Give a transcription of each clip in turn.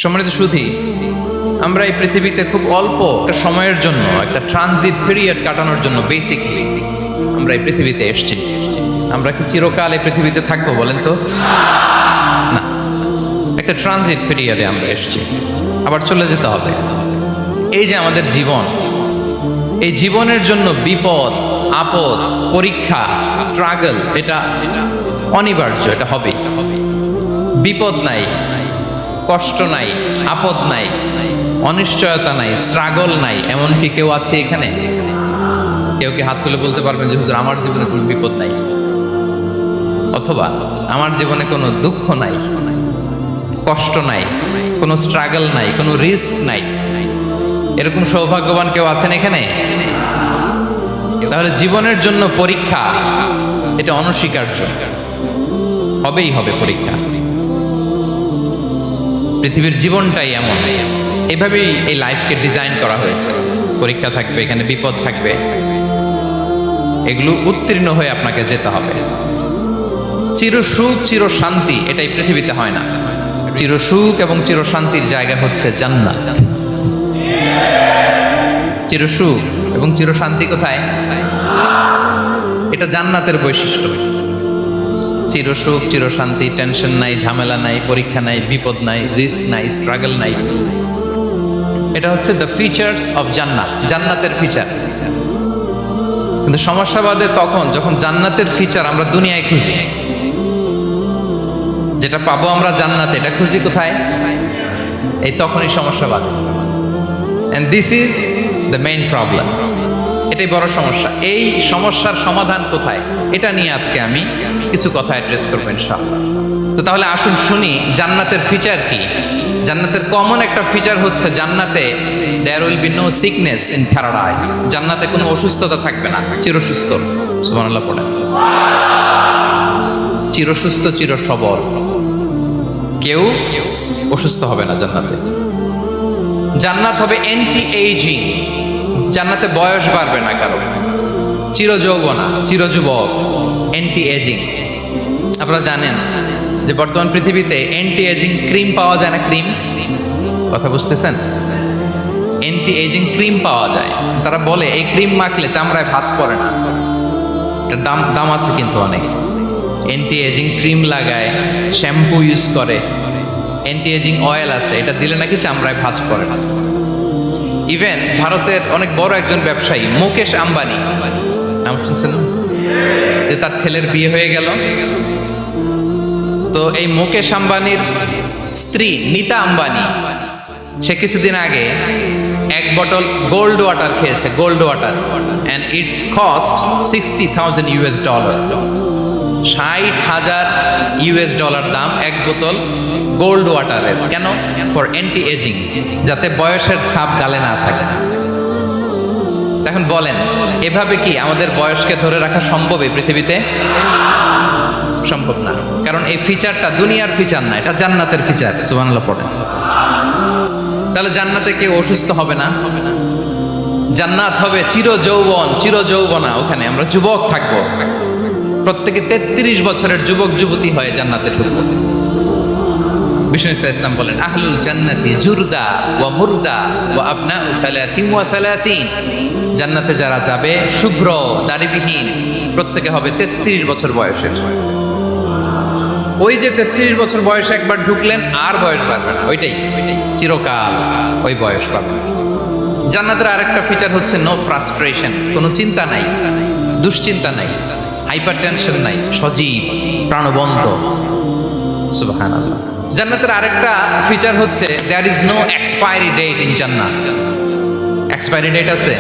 সম্মানিত সুধী, আমরা এই পৃথিবীতে খুব অল্প একটা সময়ের জন্য, একটা ট্রানজিট পিরিয়ড কাটানোর জন্য বেসিকলি আমরা এই পৃথিবীতে এসেছি। আমরা কি চিরকাল এই পৃথিবীতে থাকবো বলেন তো? না, একটা ট্রানজিট পিরিয়ডে আমরা এসেছি, আবার চলে যেতে হবে। এই যে আমাদের জীবন, এই জীবনের জন্য বিপদ, আপদ, পরীক্ষা, স্ট্রাগল, এটা অনিবার্য, এটা হবেই। বিপদ নাই, কষ্ট নাই, আপদ নাই, অনিশ্চয়তা নাই, স্ট্রাগল নাই, এমন কি কেউ আছে এখানে? কেউ কি হাত তুলে বলতে পারবেন যে হুজুর আমার জীবনে কোনো বিপদ নাই, অথবা আমার জীবনে কোনো দুঃখ নাই, কষ্ট নাই, কোনো স্ট্রাগল নাই, কোনো রিস্ক নাই? এরকম সৌভাগ্যবান কেউ আছেন এখানে? তাহলে জীবনের জন্য পরীক্ষা, এটা অনস্বীকার্য, হবেই হবে পরীক্ষা। পৃথিবীর জীবনটাই এমন, এভাবেই এই লাইফকে ডিজাইন করা হয়েছে। পরীক্ষা থাকবে, এখানে বিপদ থাকবে, এগুলো উত্তীর্ণ হয়ে আপনাকে যেতে হবে। চির সুখ, চির শান্তি, এটাই পৃথিবীতে হয় না। চির সুখ এবং চির শান্তির জায়গা হচ্ছে জান্নাত। চির সুখ এবং চির শান্তি কোথায়? এটা জান্নাতের বৈশিষ্ট্য। চির সুখ, চির শান্তি, টেনশন নাই, ঝামেলা নাই, পরীক্ষা নাই, বিপদ নাই, রিস্ক নাই, স্ট্রাগল নাই। এটা হচ্ছে দ্য ফিচার্স অফ জান্নাত, জান্নাতের ফিচার। কিন্তু সমস্যা বাদে তখন যখন জান্নাতের ফিচার আমরা দুনিয়ায় খুঁজি। যেটা পাবো আমরা জান্নাতে, এটা খুঁজি কোথায়? এই তখনই সমস্যা বাদে। And this is the main problem. এটাই বড় সমস্যা। এই সমস্যার সমাধান কোথায়, এটা নিয়ে আজকে আমি কিছু কথা অ্যাড্রেস করবো ইনশাআল্লাহ। তো তাহলে আসুন শুনি জান্নাতের ফিচার কি। জান্নাতের কমন একটা ফিচার হচ্ছে জান্নাতে there will be no sickness in paradise. জান্নাতে কোনো অসুস্থতা থাকবে না, চিরসুস্থ। সুবহানাল্লাহ পড়েন। চিরসুস্থ, চির সবল, কেউ অসুস্থ হবে না জান্নাতে। জান্নাত হবে অ্যান্টি এইজিং, জান্নাতে বয়স বাড়বে না কারো। চির যৌবনা, চির যুবক, অ্যান্টি এজিং। আপনারা জানেন যে বর্তমান পৃথিবীতে অ্যান্টি এজিং ক্রিম পাওয়া যায় না? ক্রিম, কথা বুঝতেছেন? অ্যান্টি এজিং ক্রিম পাওয়া যায়। তারা বলে এই ক্রিম মাখলে চামড়ায় ভাঁজ পড়ে না। এটার দাম আছে কিন্তু অনেক। অ্যান্টি এজিং ক্রিম লাগায়, শ্যাম্পু ইউজ করে, অ্যান্টি এজিং অয়েল আছে, এটা দিলে নাকি চামড়ায় ভাঁজ পড়ে না। ইভেন ভারতের অনেক বড় একজন ব্যবসায়ী মুকেশ আম্বানি, নাম শুনছেন? যে তার ছেলের বিয়ে হয়ে গেল। তো এই মুকেশ আম্বানির স্ত্রী নীতা আম্বানি, সে কিছুদিন আগে এক বটল গোল্ড ওয়াটার খেয়েছে, gold water, and it's cost $60,000। $60,000 দাম এক বোতল গোল্ড ওয়াটারের। কেন? ফর অ্যান্টি এজিং, যাতে বয়সের ছাপ গালে না থাকে। এখন বলেন, এভাবে কি আমাদের বয়সকে ধরে রাখা সম্ভব এই পৃথিবীতে? সম্ভব না, কারণ এই ফিচারটা দুনিয়ার ফিচার না, এটা জান্নাতের ফিচার। সুবহানাল্লাহ পড়েন। তাহলে জান্নাতে কেউ অসুস্থ হবে না। জান্নাত হবে চির যৌবন, চির যৌবনা। ওখানে আমরা যুবক থাকবো, প্রত্যেকে 33 বছরের যুবক যুবতী হয়ে জান্নাতে ঢুকবো। বিষ্ণু ইসলাম বলেন, আহলুল জান্নাতি জুরদা ওয়া মুরদা ওয়া আবনাউ সালাসিন ওয়া সালাসিন। জান্নাতে যারা যাবে শুভ্র দাড়িবিহীন, প্রত্যেকে হবে 33 বছর বয়সের। ওই যে 33 বছর বয়সে একবার ঢুকলেন, আর বয়স বাড়বে না, ওইটাই চিরকাল ওই বয়স পাবে। জান্নাতের আরেকটা ফিচার হচ্ছে নো ফ্রাস্ট্রেশন, কোনো চিন্তা নাই, দুশ্চিন্তা নাই, হাইপার টেনশন নাই, সজীব, প্রাণবন্ত। সুবহানাল্লাহ। জান্নাতের আরেকটা ফিচার হচ্ছে there is no expiry date in Jannat. Expiry date আছে?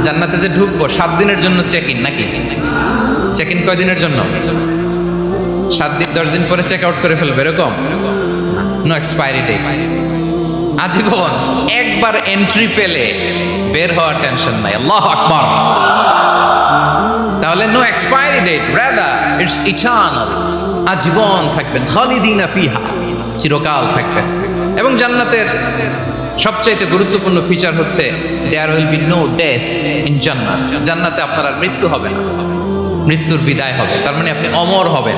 জান্নাতে যে ঢুকবো 7 দিনের জন্য চেক ইন, নাকি? চেক ইন কয় দিনের জন্য? 7 দিন, 10 দিন পরে চেক আউট করে ফেলবে, এরকম? নো এক্সপায়ারি ডেট, আজীবন। একবার এন্ট্রি পেলে বের হওয়ার টেনশন নাই। আল্লাহু আকবার। তাহলে no expiry date, rather it's eternal. আজীবন থাকবেন, খালিদিনা ফিহা, চিরকাল থাকবেন। এবং জান্নাতের সবচাইতে গুরুত্বপূর্ণ ফিচার হচ্ছে there will be no death in Jannat. জান্নাতে আপনার আর মৃত্যু হবে না, মৃত্যুর বিদায় হবে। তার মানে আপনি অমর হবেন।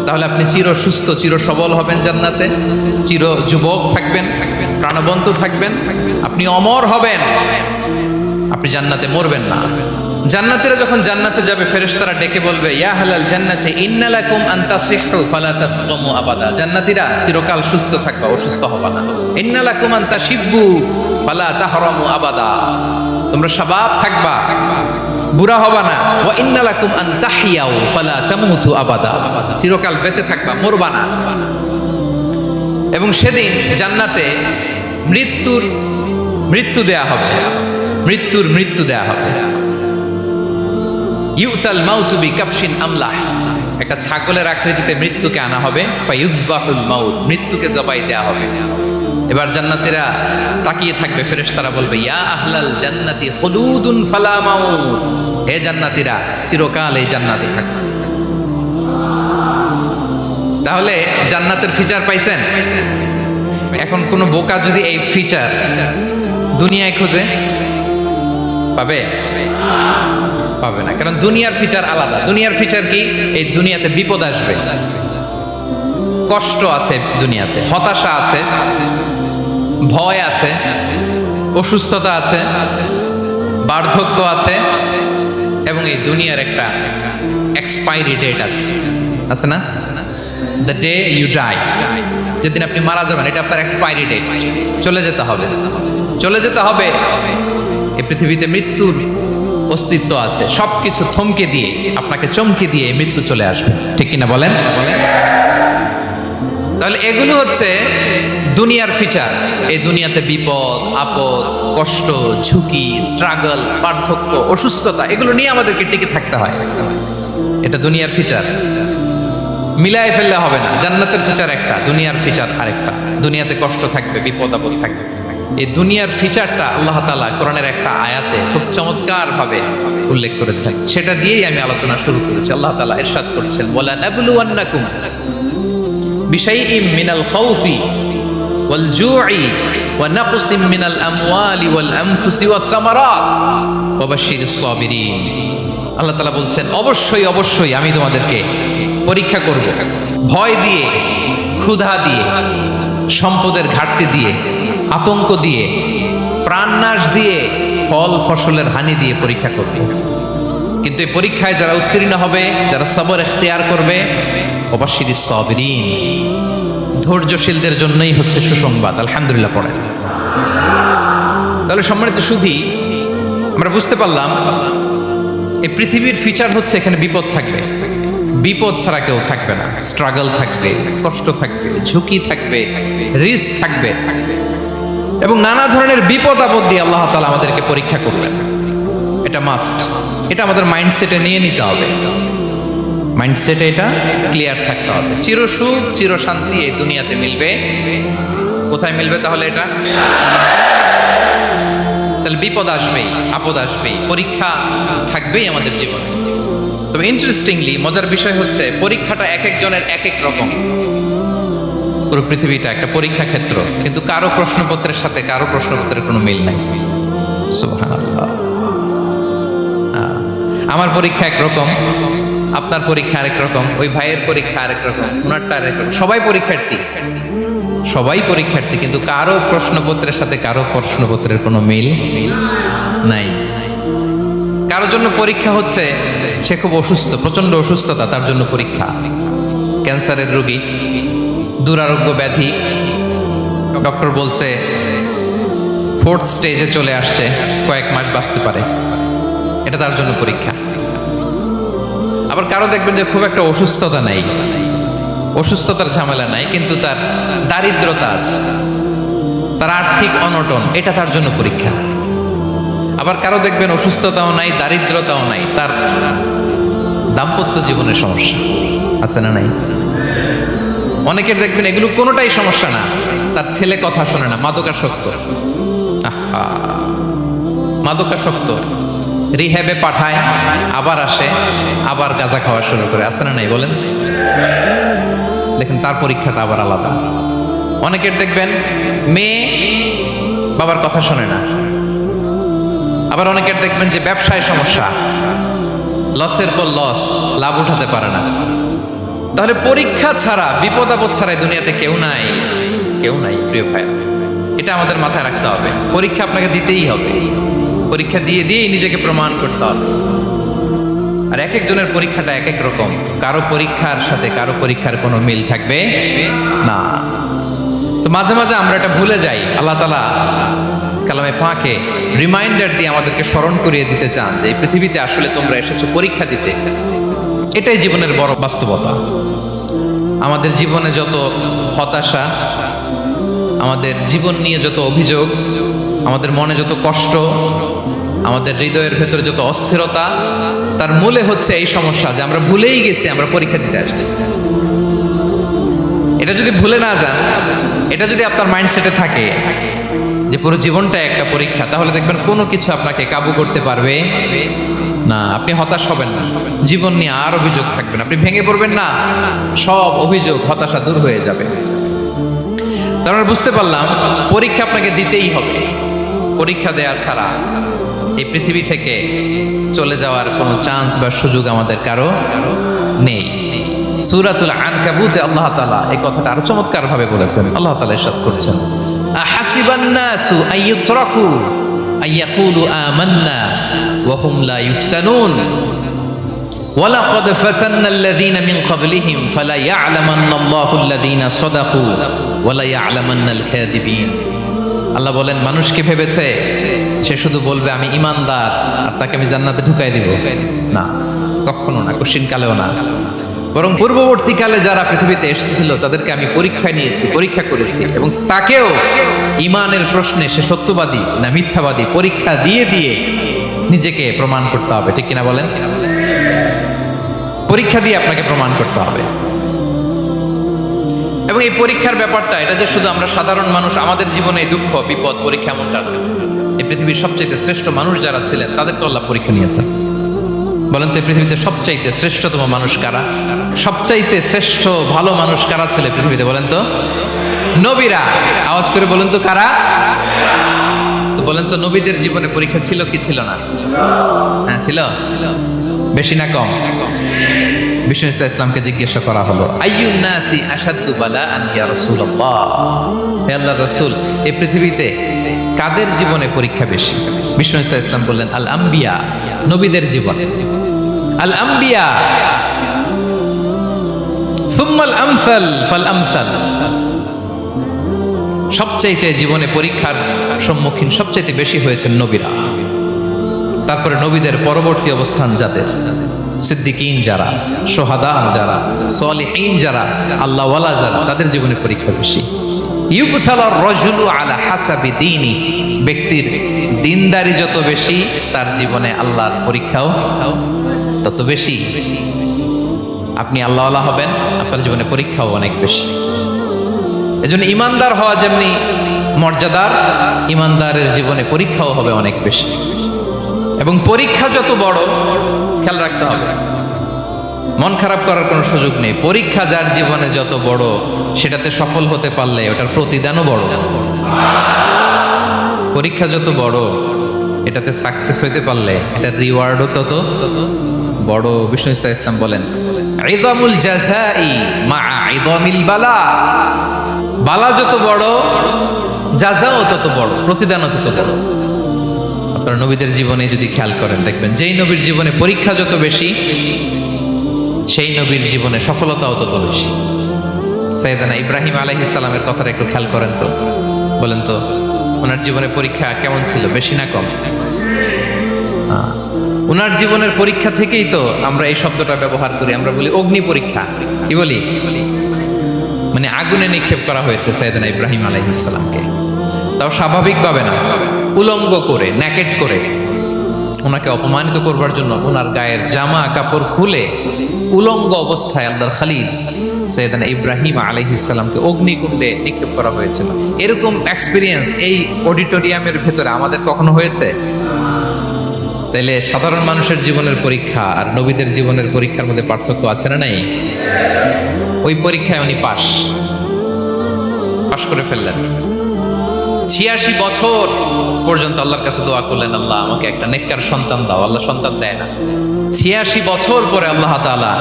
তাহলে আপনি চির সুস্থ, চির সবল হবেন জান্নাতে, চির যুবক থাকবেন, প্রাণবন্ত থাকবেন, আপনি অমর হবেন, আপনি জান্নাতে মরবেন না। জান্নাতীরা যখন জান্নাতে যাবে ফেরেশতারা ডেকে বলবে, ইয়া আহলাল জান্নাতি ইন্না লাকুম আন তাসিহু ফালা তাসকামু আবাদা। জান্নাতীরা চিরকাল সুস্থ থাকবা, অসুস্থ হবা না। ইন্না লাকুম আন তাশিব্বু ফালা তাহরামু আবাদা, তোমরা শাবাব থাকবা, বুড়া হবা না। ওয়া ইন্না লাকুম আন তাহিয়াউ ফালা তামুতু আবাদা, চিরকাল বেঁচে থাকবা, মরবা না। এবং সেদিন জান্নাতে মৃত্যু দেয়া হবে, মৃত্যু দেয়া হবে। ইউতাল মাউতু বিকাবশিন আমলাহ, একটা ছাগলের আকৃতিতে মৃত্যুকে আনা হবে। ফায়ুযবাহুল মাউত, মৃত্যুকে জবাই দেয়া হবে। এবার জান্নাতীরা তাকিয়ে থাকবে, ফেরেশতারা বলবে, ইয়া আহলাল জান্নাতি খুলুদুন ফালা মাউত, হে জান্নাতীরা চিরকাল এই জান্নাতে থাকবে। তাহলে জান্নাতের ফিচার পাইছেন? এখন কোন বোকা যদি এই ফিচার দুনিয়ায় খোঁজে, পাবে? পাবে না, কারণ দুনিয়ার ফিচার আলাদা। দুনিয়ার ফিচার কি? এই দুনিয়াতে বিপদ আসবে, কষ্ট আছে দুনিয়াতে, হতাশা আছে, ভয় আছে, অসুস্থতা আছে, বার্ধক্য আছে, এবং এই দুনিয়ার একটা এক্সপায়ারি ডেট আছে না? দ্য ডে ইউ ডাই, যেদিন আপনি মারা যাবেন, এটা আপনার এক্সপায়ারি ডেট, চলে যেতে হবে, চলে যেতে হবে। এই পৃথিবীতে মৃত্যুর অস্তিত্ব আছে, সবকিছু থমকে দিয়ে, আপনাকে চমকে দিয়ে মৃত্যু চলে আসবে, ঠিক কিনা বলেন? তাহলে এগুলো হচ্ছে দুনিয়ার ফিচার। এই দুনিয়াতে বিপদ আপদ, কষ্ট, ঝুঁকি, স্ট্রাগল, বার্ধক্য, অসুস্থতা, এগুলো নিয়ে আমাদেরকে টিকে থাকতে হয়। এটা দুনিয়ার ফিচার, মিলায় ফেললে হবে না। জান্নাতের ফিচার একটা, দুনিয়ার ফিচার আরেকটা। দুনিয়াতে কষ্ট থাকবে, বিপদ আপদ থাকবে। এই দুনিয়ার ফিচারটা আল্লাহ তাআলা কোরআনের একটা আয়াতে খুব চমৎকার ভাবে উল্লেখ করেছেন, সেটা দিয়েই আমি আলোচনা শুরু করেছি। আল্লাহ তাআলা ইরশাদ করেছেন, ওয়ালা নাবলুওয়ান্নাকুম বিশাইইম মিনাল খাউফি ওয়াল জু'i ওয়া নাকসিম মিনাল আমওয়ালি ওয়াল আনফুসি ওয়াস সামারাত ওয়া বাশশিরিস সাবিরিন। আল্লাহ তাআলা বলছেন, অবশ্যই অবশ্যই আমি তোমাদেরকে পরীক্ষা করব, ভয় দিয়ে, ক্ষুধা দিয়ে, সম্পদের ঘাটতি দিয়ে, আতঙ্ক দিয়ে, প্রাণনাশ দিয়ে, ফল ফসলের হানি দিয়ে পরীক্ষা করবে। কিন্তু এই পরীক্ষায় যারা উত্তীর্ণ হবে, যারা সবর ইখতিয়ার করবে, ওয়াবাশশিরিস সাবিরিন, ধৈর্যশীলদের জন্যই হচ্ছে সুসংবাদ। আলহামদুলিল্লাহ পড়ে। তাহলে সম্মানিত সুধী, আমরা বুঝতে পারলাম এই পৃথিবীর ফিচার হচ্ছে এখানে বিপদ থাকবে, বিপদ ছাড়া কেউ থাকবে না। স্ট্রাগল থাকবে, কষ্ট থাকবে, ঝুঁকি থাকবে, রিস্ক থাকবে, এবং নানা ধরনের বিপদ আপদ দিয়ে আল্লাহ তাআলা আমাদেরকে পরীক্ষা করবেন। এটা মাস্ট, এটা আমাদের মাইন্ডসেটে নিয়ে নিতে হবে, মাইন্ডসেটে এটা ক্লিয়ার থাকতে হবে। চিরসুখ চির শান্তি এই দুনিয়াতে মিলবে, কোথায় মিলবে তাহলে? এটা তাহলে বিপদ আসবেই, আপদ আসবেই, পরীক্ষা থাকবেই আমাদের জীবনে। তবে ইন্টারেস্টিংলি মজার বিষয় হচ্ছে, পরীক্ষাটা এক একজনের এক এক রকম। পুরো পৃথিবীটা একটা পরীক্ষা ক্ষেত্র, কিন্তু কারো প্রশ্নপত্রের সাথে কারো প্রশ্নপত্রের কোনো মিল নাই। সুবহানাল্লাহ। আমার পরীক্ষা একরকম, আপনার পরীক্ষা আরেক রকম, ওই ভাইয়ের পরীক্ষা আরেক রকম, ওনারটা আরেক রকম। সবাই পরীক্ষার্থী, সবাই পরীক্ষার্থী, কিন্তু কারো প্রশ্নপত্রের সাথে কারো প্রশ্নপত্রের কোনো মিল নাই। কারোর জন্য পরীক্ষা হচ্ছে সে খুব অসুস্থ, প্রচন্ড অসুস্থতা, তার জন্য পরীক্ষা। ক্যান্সারের রোগী, দুরারোগ্য ব্যাধি, ডক্টর বলছে 4th স্টেজে চলে আসছে, কয়েক মাস বাঁচতে পারে, এটা তার জন্য পরীক্ষা। আবার কারো দেখবেন যে খুব একটা অসুস্থতা নাই, অসুস্থতার ঝামেলা নাই, কিন্তু তার দারিদ্রতা আছে, তার আর্থিক অনটন, এটা তার জন্য পরীক্ষা। আবার কারো দেখবেন অসুস্থতাও নাই, দারিদ্রতাও নাই, তার দাম্পত্য জীবনের সমস্যা আছে না নাই? অনেকের দেখবেন এগুলো কোনোটাই সমস্যা না, তার ছেলে কথা শোনে না, মাদকাসক্ত। মাদকাসক্ত, রিহ্যাবে পাঠায়, আবার আসে, আবার গাঁজা খাওয়া শুরু করে, আছে না নাই বলেন? দেখেন তার পরীক্ষাটা আবার আলাদা। অনেকের দেখবেন মেয়ে বাবার কথা শোনে না। আবার অনেকের দেখবেন যে ব্যবসায় সমস্যা, লসের পর লস, লাভ উঠাতে পারে না। তাহলে পরীক্ষা ছাড়া, বিপদ আপদ ছাড়া দুনিয়াতে কেউ নাই, কেউ নাই প্রিয় ভাই। এটা আমাদের মাথায় রাখতে হবে। পরীক্ষা আপনাকে দিতেই হবে, পরীক্ষা দিয়ে দিয়েই নিজেকে প্রমাণ করতে হবে। আর এক একজনের পরীক্ষাটা এক এক রকম, কারো পরীক্ষার সাথে কারো পরীক্ষার কোনো মিল থাকবে না। তো মাঝে মাঝে আমরা এটা ভুলে যাই। আল্লাহ তাআলা কালামে পাকে রিমাইন্ডার দিয়ে আমাদেরকে স্মরণ করিয়ে দিতে চান যে এই পৃথিবীতে আসলে তোমরা এসেছো পরীক্ষা দিতে। এটাই জীবনের বড় বাস্তবতা। আমাদের জীবনে যত হতাশা, আমাদের জীবন নিয়ে যত অভিযোগ, আমাদের মনে যত কষ্ট, আমাদের হৃদয়ের ভেতরে যত অস্থিরতা, তার মূলে হচ্ছে এই সমস্যা যে আমরা ভুলেই গেছি আমরা পরীক্ষা দিতে আসছি। এটা যদি ভুলে না যান, এটা যদি আপনার মাইন্ডসেটে থাকে যে পুরো জীবনটা একটা পরীক্ষা, তাহলে দেখবেন কোনো কিছু আপনাকে কাবু করতে পারবে না। আপনি হতাশ হবেন না, জীবন নিয়ে আর অভিযোগ থাকবেন, আপনি ভেঙে পড়বেন না, সব অভিযোগ হতাশা দূর হয়ে যাবে। তার মানে বুঝতে পারলাম পরীক্ষা আপনাকে দিতেই হবে। পরীক্ষা দেয়া ছাড়া এই পৃথিবী থেকে চলে যাওয়ার কোনো চান্স বা সুযোগ আমাদের কারো নেই। সূরাতুল আনকাবুতে আল্লাহ তাআলা এই কথাটা আরো চমৎকার ভাবে বলেছেন। আল্লাহ তাআলা ইরশাদ করছেন, আহাসিবান নাসু আইয়ুতরাকু আইয়াকুলু আমান্না ওয়া হুম লা ইফতানুন ওয়ালাকাদ ফাতান্নাল্লাযীনা মিন ক্বাবলিহিম ফালা ইয়া'লামান্নাল্লাহুল্লাযীনা সাদাকু ওয়ালা ইয়া'লামান্নাল কাযিবিন। আল্লাহ বলেন, মানুষ কি ভেবেছে সে শুধু বলবে আমি ইমানদার আর তাকে আমি জান্নাতে ঢুকাই দিব? না, কখনো না, কঠিন কালেও না। বরং পূর্ববর্তীকালে যারা পৃথিবীতে এসেছিল তাদেরকে আমি পরীক্ষায় নিয়েছি, পরীক্ষা করেছি, এবং তাকেও ইমানের প্রশ্নে সে সত্যবাদী না মিথ্যাবাদী পরীক্ষা দিয়ে দিয়ে নিজেকে প্রমাণ করতে হবে। ঠিক কিনা বলেন? পরীক্ষা দিয়ে আপনাকে প্রমাণ করতে হবে। এবং এই পরীক্ষার ব্যাপারটা, এটা যে শুধু আমরা সাধারণ মানুষ আমাদের জীবনে দুঃখ বিপদ পরীক্ষা এমনটা না। এই পৃথিবীর সবচাইতে শ্রেষ্ঠ মানুষ যারা ছিলেন তাদেরকে আল্লাহ পরীক্ষা নিয়েছেন। বলেন তো এই পৃথিবীতে সবচাইতে শ্রেষ্ঠতম মানুষ কারা? সবচাইতে শ্রেষ্ঠ ভালো মানুষ কারা ছিল পৃথিবীতে? বলেন তো নবীরা। আওয়াজ করে বলেন তো কারা? তো বলেন তো নবীদের জীবনে পরীক্ষা ছিল কি ছিল না? হ্যাঁ ছিল। বেশি না কম? বিষ্ণু ইসলামকে জিজ্ঞাসা করা হলো, আইয়ুন নাসি আশাদ্দু বালাআন ইয়া রাসূলুল্লাহ, হে আল্লাহর রাসূল এই পৃথিবীতে কাদের জীবনে পরীক্ষা বেশি? বিষ্ণু ইসলাম বললেন, আল আম্বিয়া, নবীদের জীবন। আল আম্বিয়া সুম্মাল আমসাল ফাল আমসাল, সবচাইতে জীবনে পরীক্ষার সম্মুখীন সবচাইতে বেশি হয়েছেন নবীরা। তারপরে নবীদের পরবর্তী অবস্থান যাদের, সিদ্দিকিন যারা, সোহাদা যারা, সালিহিন যারা, আল্লাহওয়ালা যারা, তাদের জীবনে পরীক্ষা বেশি। ইউবতালার রাজুলু আলা হাসাবি দীনি, ব্যক্তির দিনদারি যত বেশি তার জীবনে আল্লাহর পরীক্ষাও তত বেশি। আপনি আল্লাহওয়ালা হবেন, আপনার জীবনে পরীক্ষাও অনেক বেশি। এজন্য ইমানদার হওয়া যেমনি মর্যাদার, ইমানদারের জীবনে পরীক্ষাও হবে অনেক বেশি। এবং পরীক্ষা যত বড়, খেয়াল রাখতে হবে, মন খারাপ করার কোনো সুযোগ নেই। পরীক্ষা যার জীবনে যত বড়, সেটাতে সফল হতে পারলে ওটার প্রতিদানও বড়। পরীক্ষা যত বড়, এটাতে সাকসেস হইতে পারলে এটার রিওয়ার্ডও তত বড়। বিষ্ণু ইসলাম বলেন, ইযামুল জাযাই মা'a ইযামিল বালা, বালা যত বড় জাযাও তত বড়, প্রতিদানও তত বড়। আপনারা নবীদের জীবনে যদি খেয়াল করেন দেখবেন, যেই নবীর জীবনে পরীক্ষা যত বেশি সেই নবীর জীবনে সফলতাও তত বেশি। সাইয়েদনা ইব্রাহিম আলাইহিস সালামের কথাটা একটু খেয়াল করেন তো, বলেন তো ওনার জীবনে পরীক্ষা কেমন ছিল, বেশি না কম? ওনার জীবনের পরীক্ষা থেকেই তো আমরা এই শব্দটা ব্যবহার করি, আমরা বলি অগ্নি পরীক্ষা। কি বলি? মানে আগুনে নিক্ষেপ করা হয়েছে সাইয়েদনা ইব্রাহিম আলাইহিস সালামকে, তাও স্বাভাবিকভাবে না, উলঙ্গ করে, ন্যাকেট করে ওনাকে অপমানিত করবার জন্য ওনার গায়ের জামা কাপড় খুলে উলঙ্গ অবস্থায় আল্লাহর খলিল সাইয়েদনা ইব্রাহিম আলাইহিস সালামকে অগ্নিকুণ্ডে নিক্ষেপ করা হয়েছিল। এরকম এক্সপিরিয়েন্স এই অডিটোরিয়ামের ভেতরে আমাদের কখনো হয়েছে? তাইলে সাধারণ মানুষের জীবনের পরীক্ষা আর নবীদের জীবনের পরীক্ষার মধ্যে পার্থক্য আছে না নাই? ওই পরীক্ষায় উনি পাশ করে ফেললেন। ৮৬ বছর পর্যন্ত আল্লাহর কাছে দোয়া করলেন, আল্লাহ আমাকে একটা নেককার সন্তান দাও। আল্লাহ সন্তান দেয় না। 86 বছর পরে আল্লাহ তাআলা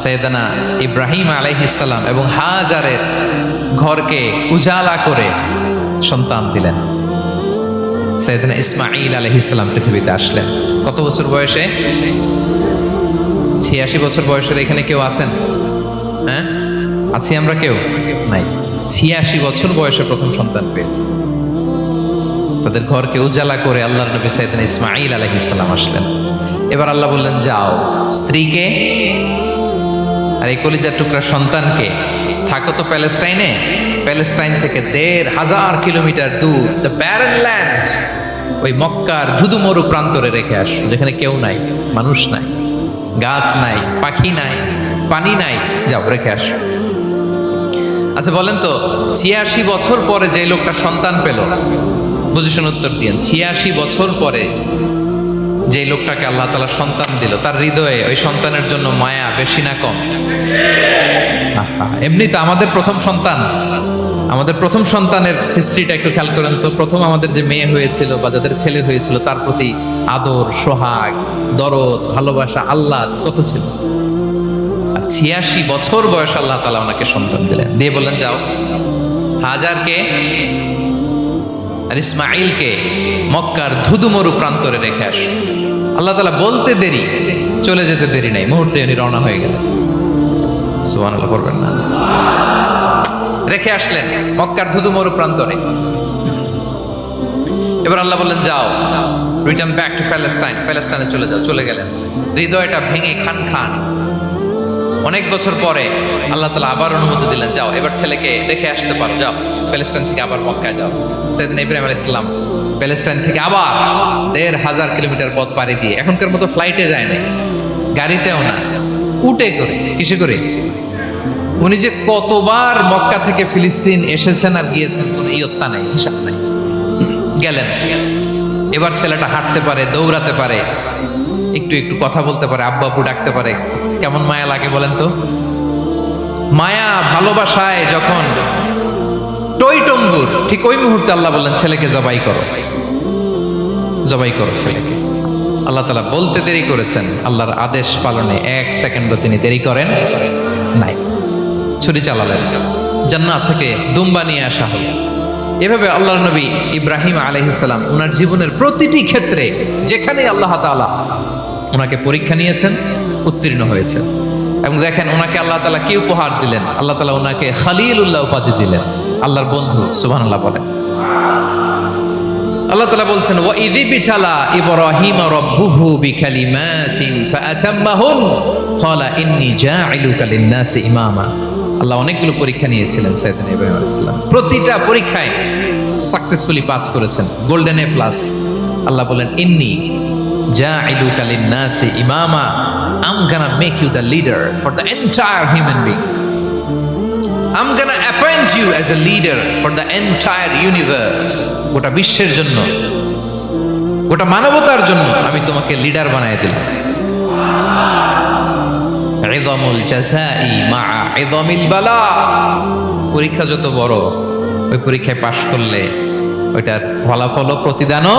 সাইয়েদনা ইব্রাহিম আলাইহিস সালাম এবং হাজারের ঘরকে উজালা করে সন্তান দিলেন। সাইয়েদনা ইসমাঈল আলাইহিস সালাম পৃথিবীতে আসলেন কত বছর বয়সে? 86 বছর বয়সের এখানে কেউ আছেন? হ্যাঁ, আছি আমরা? কেউ নাই। 86 বছর বয়সে প্রথম সন্তান পেয়েছে। তাদের ঘরকে উজালা করে আল্লাহর নবী সাইয়েদনা ইসমাঈল আলাইহিস সালাম আসলেন। এবার আল্লাহ বললেন, যাও স্ত্রীকে আর এই কলিজার টুকরা সন্তানকে, থাকো তো প্যালেস্টাইনে, প্যালেস্টাইন থেকে ১,৫০০ কিলোমিটার দূর দ্য ব্যারেন ল্যান্ড, ওই মক্কার ধুধুমরু প্রান্তরে রেখে আসো, যেখানে কেউ নাই, মানুষ নাই, গাছ নাই, পাখি নাই, পানি নাই, যাও রেখে আসো। আচ্ছা বলেন তো, ৮৬ বছর পরে যে লোকটা সন্তান পেল, বুঝে শুনে উত্তর দিয়েন, ৮৬ বছর পরে যে লোকটাকে আল্লাহ তাআলা সন্তান দিল, তার হৃদয়ে ওই সন্তানের জন্য মায়া বেশি না কম? এমনি তো আমাদের প্রথম সন্তান, আমাদের প্রথম সন্তানের হিস্ট্রিটা একটু খেয়াল করেন তো। প্রথম আমাদের যে মেয়ে হয়েছিল বা যাদের ছেলে হয়েছিল, তার প্রতি আদর, সোহাগ, দরদ, ভালোবাসা, আহ্লাদ কত ছিল। আর ৮৬ বছর বয়স আল্লাহ তাআলা ওনাকে সন্তান দিলেন, দিয়ে বললেন, যাও হাজারকে আর ইসমাঈলকে মক্কার ধুধুমরু প্রান্তরে রেখে আসো। আল্লাহ তাআলা বলতে দেরি, চলে যেতে দেরি নাই, মুহূর্তে উনি রওনা হয়ে গেলেন। সুবহানাল্লাহ করবেন না? রেখে আসলেন মক্কার ধুধুমরু প্রান্তরে। এবার আল্লাহ বললেন, যাও রিটার্ন ব্যাক টু প্যালেস্টাইন, প্যালেস্টাইনে চলে যাও। চলে গেলেন, হৃদয়টা ভেঙে খান খান। অনেক বছর পরে আল্লাহ তাআলা আবার অনুমতি দিলেন, যাও এবার ছেলেকে দেখে আসতে পারো, যাও প্যালেস্টাইন থেকে আবার মক্কায় যাও। সাইয়েদনা ইব্রাহিম আলাইহিস সালাম প্যালেস্টাইন থেকে আবার ১,৫০০ কিলোমিটার পথ পাড়ি দিয়ে, এখনকার মতো ফ্লাইটে যায় না, গাড়িতেও না, উটে করে। কিসে করে? উনি যে কতবার মক্কা থেকে ফিলিস্তিন এসেছেন আর গিয়েছেন, কোনো ইয়ত্তা নাই, হিসাব নাই। গেলেন, এবার ছেলেটা হাঁটতে পারে, দৌড়াতে পারে, একটু একটু কথা বলতে পারে, আব্বু আব্বু ডাকতে পারে। কেমন মায়া লাগে বলেন তো? মায়া ভালোবাসায় যখন টইটম্বুর, ঠিক ওই মুহূর্তে আল্লাহ বললেন, ছেলেকে জবাই করো, জবাই করো ছেলেকে। আল্লাহ তাআলা বলতে দেরি করেছেন, আল্লাহর আদেশ পালনে ১ সেকেন্ডও তিনি দেরি করেন নাই। ছুরি চালালেন, জান্নাত থেকে দুম্বা নিয়ে আসা হলো। এভাবে আল্লাহর নবী ইব্রাহিম আলাইহিস সালাম ওনার জীবনের প্রতিটি ক্ষেত্রে যেখানে আল্লাহ তাআলা ওনাকে পরীক্ষা নিয়েছেন, উত্তীর্ণ হয়েছেন। এবং দেখেন ওনাকে আল্লাহ তাআলা কি উপহার দিলেন, আল্লাহ তাআলা ওনাকে খলিলুল্লাহ উপাধি দিলেন, আল্লাহর বন্ধু। সুবহানাল্লাহ বলেন। আল্লাহ তাআলা বলছেন, ওয়া ইযিবতালা ইব্রাহিম রাব্বুহু বিকালিমাতিন ফাআতাম্মাহুন ক্বালা ইন্নী জাঈলুকা লিন-নাসি ইমামা। আল্লাহ অনেকগুলো পরীক্ষা নিয়েছিলেন সাইয়েদনা ইব্রাহিম আলাইহিস সালাম, প্রতিটা পরীক্ষায় সাকসেসফুলি পাস করেছেন, গোল্ডেন এ প্লাস। আল্লাহ বলেন, ইন্নী জাঈলুকা লিন-নাসি ইমামা, I'm gonna make you the leader for the entire human being. I'm gonna appoint you as a leader for the entire universe. গোটা বিশ্বের জন্য, গোটা মানবতার জন্য আমি তোমাকে লিডার বানায় দিলাম। ইযামুল জাযাই মা'a ইযামিল বালা। পরীক্ষা যত বড়, ওই পরীক্ষায় পাশ করলে ওইটার ফলাফল, প্রতিদানও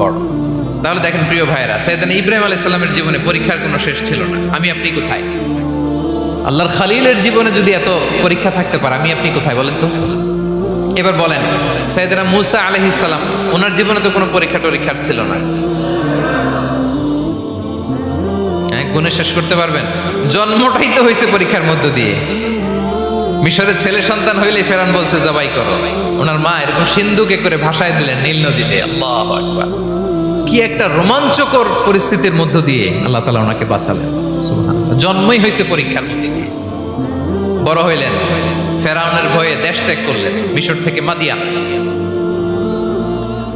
বড়। তাহলে দেখেন প্রিয় ভাইরা, সাইয়েদনা ইব্রাহিম আলাইহিস সালামের জীবনে পরীক্ষার কোনো শেষ ছিল না। আমি আপনি কোথায়? আল্লাহর খলিলের জীবনে যদি এত পরীক্ষা থাকতে পারে, আমি আপনি কোথায় বলেন তো? এবার বলেন, সাইয়েদনা মূসা আলাইহিস সালাম, ওনার জীবনে তো কোনো পরীক্ষার ছিল না। হ্যাঁ, গুণে শেষ করতে পারবেন? জন্মটাই তো হয়েছে পরীক্ষার মধ্য দিয়ে। মিশরের ছেলে সন্তান হইলে ফেরাউন বলছে জবাই করো, ওনার মা এরকম সিন্ধুকে করে ভাসায় দিলেন নীল নদীতে। আল্লাহু আকবার! কি একটা রোমাঞ্চকর পরিস্থিতির মধ্য দিয়ে আল্লাহ তাআলা ওনাকে বাঁচালেন। সুবহানাল্লাহ। জন্মই হয়েছে পরীক্ষার মধ্যে দিয়ে। বড় হইলেন, ফেরাউনের ভয়ে দেশ ত্যাগ করলেন, মিশর থেকে মাদিয়ান।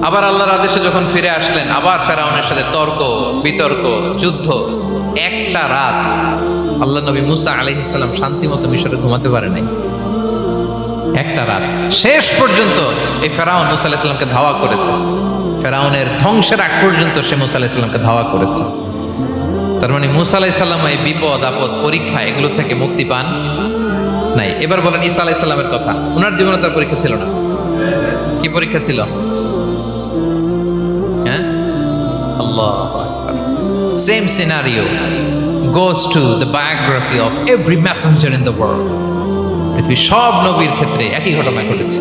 আবার আল্লাহর আদেশে যখন ফিরে আসলেন, আবার ফেরাউনের সাথে তর্ক বিতর্ক, যুদ্ধ। একটা রাত আল্লাহ নবী মূসা আলাইহিস সালাম শান্তি মতো মিশরে ঘুমাতে পারে নাই। একটা রাত শেষ পর্যন্ত এই ফেরাউন মূসা আলাইহিস সালামকে ধাওয়া করেছে। ফেরাউনের ধ্বংসের আগ পর্যন্ত সে মূসা আলাইহিস সালামকে ধাওয়া করেছে। তার মানে মূসা আলাইহিস সালাম এই বিপদ আপদ পরীক্ষা এগুলো থেকে মুক্তি পান নাই। এবার বলেন ঈসা আলাইহিস সালামের কথা, ওনার জীবনে তার পরীক্ষা ছিল না? কি পরীক্ষা ছিল? হ্যাঁ, আল্লাহু আকবার। Same scenario goes to the biography of every messenger in the world. পৃথিবীর সব নবীর ক্ষেত্রে একই ঘটনা ঘটেছে।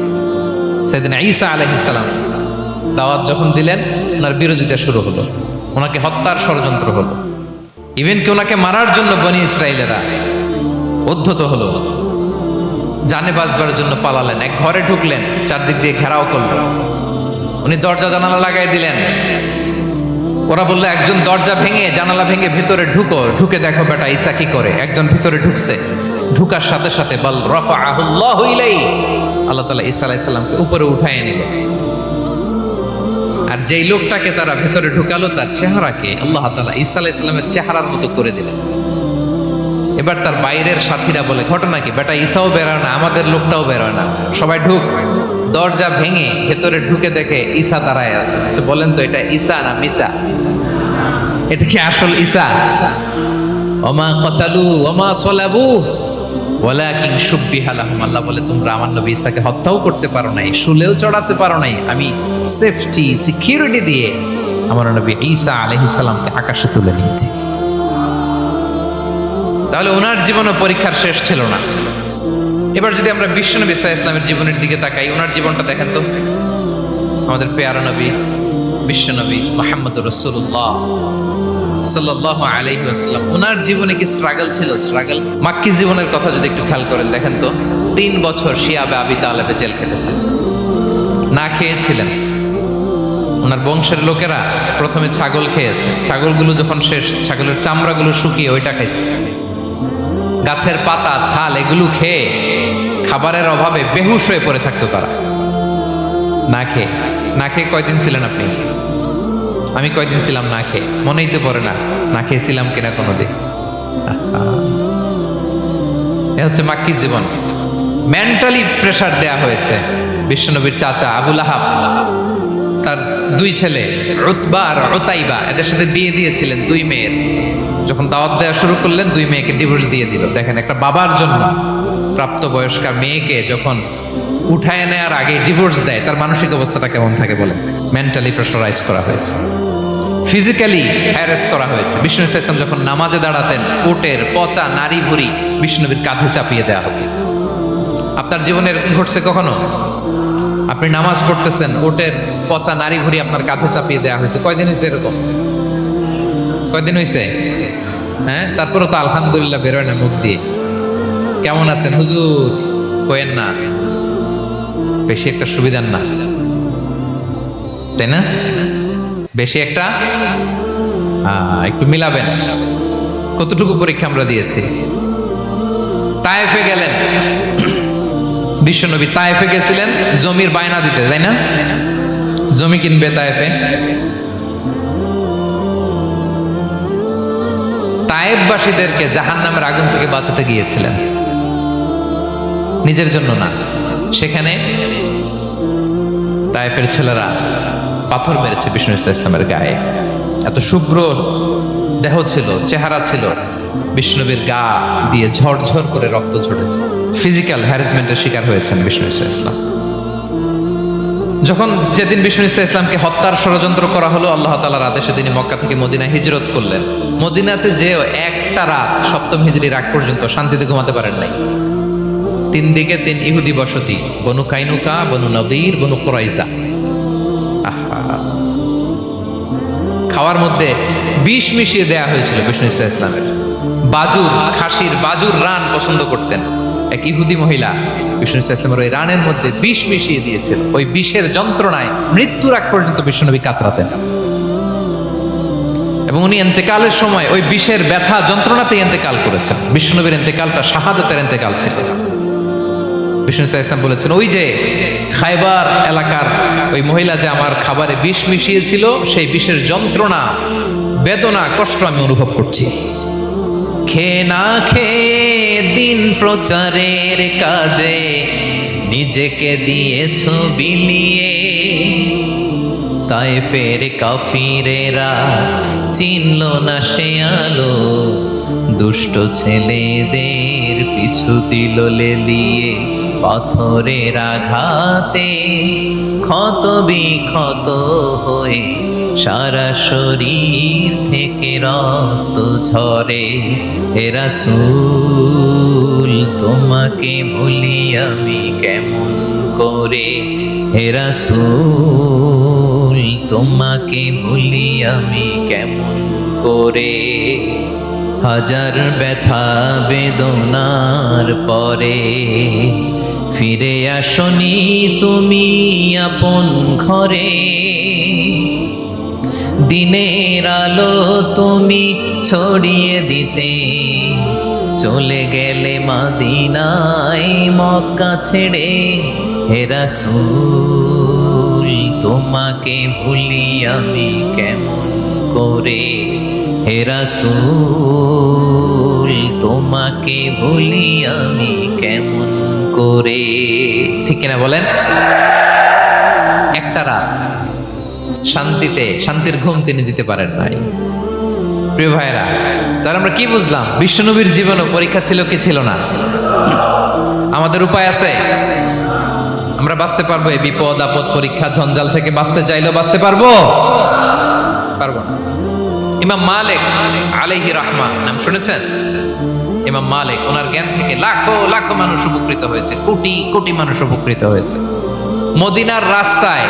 সাইয়েদনা ঈসা আলাইহিস সালাম দাওয়াত যখন দিলেন, ওনার বিরোধিতা শুরু হলো, ওনাকে হত্যার ষড়যন্ত্র হলো, ইভেন কি ওনাকে মারার জন্য বনি ইসরায়েলেরা উদ্ধত হলো, জানে বাঁচবার জন্য পালালেন, এক ঘরে ঢুকলেন, চারদিক দিয়ে ঘেরাও করলেন, উনি দরজা জানালা লাগাই দিলেন। ওরা বললো একজন দরজা ভেঙে জানালা ভেঙে ভিতরে ঢুকে দেখো বেটা ঈসা কি করে। একজন ভিতরে ঢুকছে, ঢুকার সাথে সাথে বল রাফাআহুল্লাহু ইলাইহি, আল্লাহ তাআলা ঈসা আলাইহিস সালামকে উপরে উঠায় নিল। আর যেই লোকটাকে তারা ভেতরে ঢুকালো তার চেহারাকে আল্লাহ তাআলা ঈসা আলাইহিস সালামের চেহারার মতো করে দিলেন। এবার তার বাইরের সাথীরা বলে ঘটনা কি, বেটা ঈসাও বেরোয় না, আমাদের লোকটাও বেরোয় না, সবাই ঢুক। দরজা ভেঙে ভেতরে ঢুকে দেখে ঈসা দাঁড়ায় আছে। বলেন তো এটা ঈসা না মিসা? এটা কি আসল ঈসা? ওমা কতালু ওমা সলাবু ওয়ালাকিন শুব্বিহা লাহুম। আল্লাহ বলে তোমরা আমার নবী ঈসাকে হত্যাও করতে পারো নাই, শুলেও চড়াতে পারো নাই, আমি সেফটি সিকিউরিটি দিয়ে আমার নবী ঈসা আলাইহিস সালামকে আকাশে তুলে নিয়েছি। তাহলে ওনার জীবনও পরীক্ষার শেষ ছিল না। এবার যদি আমরা বিশ্বনবী সাল্লাল্লাহু আলাইহি ওয়াসাল্লামের জীবনের দিকে তাকাই, ওনার জীবনটা দেখেন তো। আমাদের পেয়ারা নবী বিশ্বনবী মুহাম্মদুর রাসূলুল্লাহ সাল্লাল্লাহু আলাইহি ওয়াসাল্লাম, ওনার জীবনে কি স্ট্রাগল ছিল? স্ট্রাগল মাক্কি জীবনের কথা যদি একটু খেয়াল করেন, দেখেন তো 3 বছর শিয়াবে আবি তালেবে জেল খেটেছেন, না খেয়েছিলেন। ওনার বংশের লোকেরা প্রথমে ছাগল খেয়েছে, ছাগলগুলো যখন শেষ, ছাগলের চামড়াগুলো শুকিয়ে ওইটা খাইছে। গাছের পাতা ছাল এগুলো খেয়ে খাবারের অভাবে বেহুশ হয়ে পড়ে থাকতো তারা। না খেয়ে কয়দিন ছিলেন আপনি? আমি কয়দিন ছিলাম না খেয়ে? মনেই তো পড়ে না, না খেয়েছিলাম কিনা কোনোদিন। এ হচ্ছে মাক্কি জীবন। মেন্টালি প্রেসার দেয়া হয়েছে। বিশ্বনবীর চাচা আবু লাহাব তার 2 ছেলে উতবা আর উতাইবা, এদের সাথে বিয়ে দিয়েছিলেন 2 মেয়ের। যখন দাওয়াত দেওয়া শুরু করলেন 2 মেয়েকে ডিভোর্স দিয়ে দিল। দেখেন একটা বাবার জন্য প্রাপ্তবয়স্কা মেয়েকে যখন উঠায় নেওয়ার আগে ডিভোর্স দেয়, তার মানসিক অবস্থাটা কেমন থাকে বলেন? মেন্টালি প্রেশারাইজ করা হয়েছে, ফিজিক্যালি হ্যারাস করা হয়েছে। বিষ্ণু সাল্লাল্লাহু আলাইহি ওয়াসাল্লাম যখন নামাজে দাঁড়াতেন, উটের পচা নারী ভুঁড়ি বিষ্ণুনবীর কাঁধে চাপিয়ে দেওয়া হতো। আপনার জীবনে এরকম ঘটছে কখনো? আপনি নামাজ পড়তেছেন, উটের পচা নারী ভুঁড়ি আপনার কাঁধে চাপিয়ে দেওয়া হয়েছে। কয়দিন হয়েছে এরকম? কয়দিন হয়েছে? হ্যাঁ, তারপরে তো আলহামদুলিল্লাহ বেরোয় না মুখ দিয়ে। কেমন আছেন হুজুর কয়েন না, বেশি একটা সুবিধার না, তাই না? বেশি একটা একটু মিলাবেন। কতটুকু পরীক্ষা আমরা দিয়েছি। তায়েফে গেলেন বিশ্বনবী, তায়েফে গেছিলেন জমির বায়না দিতে, তাই না? জমি কিনবে তায়েফে। তায়েফবাসীদেরকে জাহান্নামের আগুন থেকে বাঁচাতে গিয়েছিলেন, নিজের জন্য না। সেখানে তায়েফের ছেলেরা পাথর মেরেছে বিষ্ণু ইসলামের গায়ে। এত শুভ্র দেহ ছিল, চেহারা ছিল, বিষ্ণুবীর গা দিয়ে ঝরঝর করে রক্ত ঝরেছে। ফিজিক্যাল হ্যারাসমেন্টের শিকার হয়েছেন বিষ্ণু ইসলাম। যখন যেদিন বিষ্ণু ইসলামকে হত্যার ষড়যন্ত্র করা হলো, আল্লাহ তাআলার আদেশে তিনি মক্কা থেকে মদিনায় হিজরত করলেন। মদিনাতে যে একটা রাত, 7ম হিজরির আগ পর্যন্ত শান্তিতে ঘুমাতে পারেন নাই। 3 দিকে 3 ইহুদি বসতি, বনু কাইনুকা, বনু নদীর, বনু কুরাইজা। খাওয়ার মধ্যে বিষ মিশিয়ে দেয়া হয়েছিল বিষ্ণু ইসলামের। বাজুর, খাসির বাজুর রান পছন্দ করতেন। এক ইহুদি মহিলা বিষ্ণু ইসলামের ওই রানের মধ্যে বিষ মিশিয়ে দিয়েছিল। ওই বিষের যন্ত্রণায় মৃত্যুর আগ পর্যন্ত বিষ্ণুনবী কাতরাতেন, এবং উনি ইন্তেকালের সময় ওই বিষের ব্যথা যন্ত্রণাতে ইন্তেকাল করেছেন। বিষ্ণুনবীর ইন্তেকালটা শাহাদাতের ইন্তেকাল ছিল। বিষ্ণু ইসলাম বলেছেন, ওই যে খায়বার এলাকার ওই মহিলা যে আমার খাবারে বিষ মিশিয়েছিল, সেই বিষের যন্ত্রণা, বেদনা, কষ্ট আমি অনুভব করছি। খেয়ে না খেয়ে দিন প্রচারের কাজে নিজেকে দিয়েছ বিলিয়ে, তায়েফের কাফিরেরা চিনল না সে আলো, দুষ্ট ছেলেদের পিছু দিল লেলিয়ে, পাথরের আঘাতে ক্ষত বিক্ষত হয়ে সারা শরীর থেকে রক্ত ঝরে। হে রাসূল তোমাকে ভুলি আমি কেমন করে, হে রাসূল তোমাকে ভুলি আমি কেমন করে। হাজার ব্যথা বেদনার পরে ফিরে আসনি তুমি আপন ঘরে। দিনের আলো তুমি ছড়িয়ে দিতে চলে গেলে মদিনায় মক্কা ছেড়ে। হে রাসূল তোমাকে ভুলি আমি কেমন করে, হে রাসূল তোমাকে ভুলি আমি কেমন করে। ঠিক কিনা বলেন? একটা রাত শান্তিতে শান্তির ঘুম তিনি দিতে পারেন নাই। প্রিয় ভাইরা, তাহলে আমরা কি বুঝলাম? বিশ্বনবীর জীবনও পরীক্ষা ছিল কি ছিল না? আমাদের উপায় আছে? আমরা বাঁচতে পারবো এই বিপদ আপদ পরীক্ষা ঝঞ্ঝাল থেকে? বাঁচতে চাইলেও বাঁচতে পারবো? পারবো না। ইমাম মালিক আলাইহি রাহমা নাম শুনেছেন? ইমাম মালিক, ওনার জ্ঞান থেকে লাখো লাখো মানুষ উপকৃত হয়েছে, কোটি কোটি মানুষ উপকৃত হয়েছে। মদিনার রাস্তায়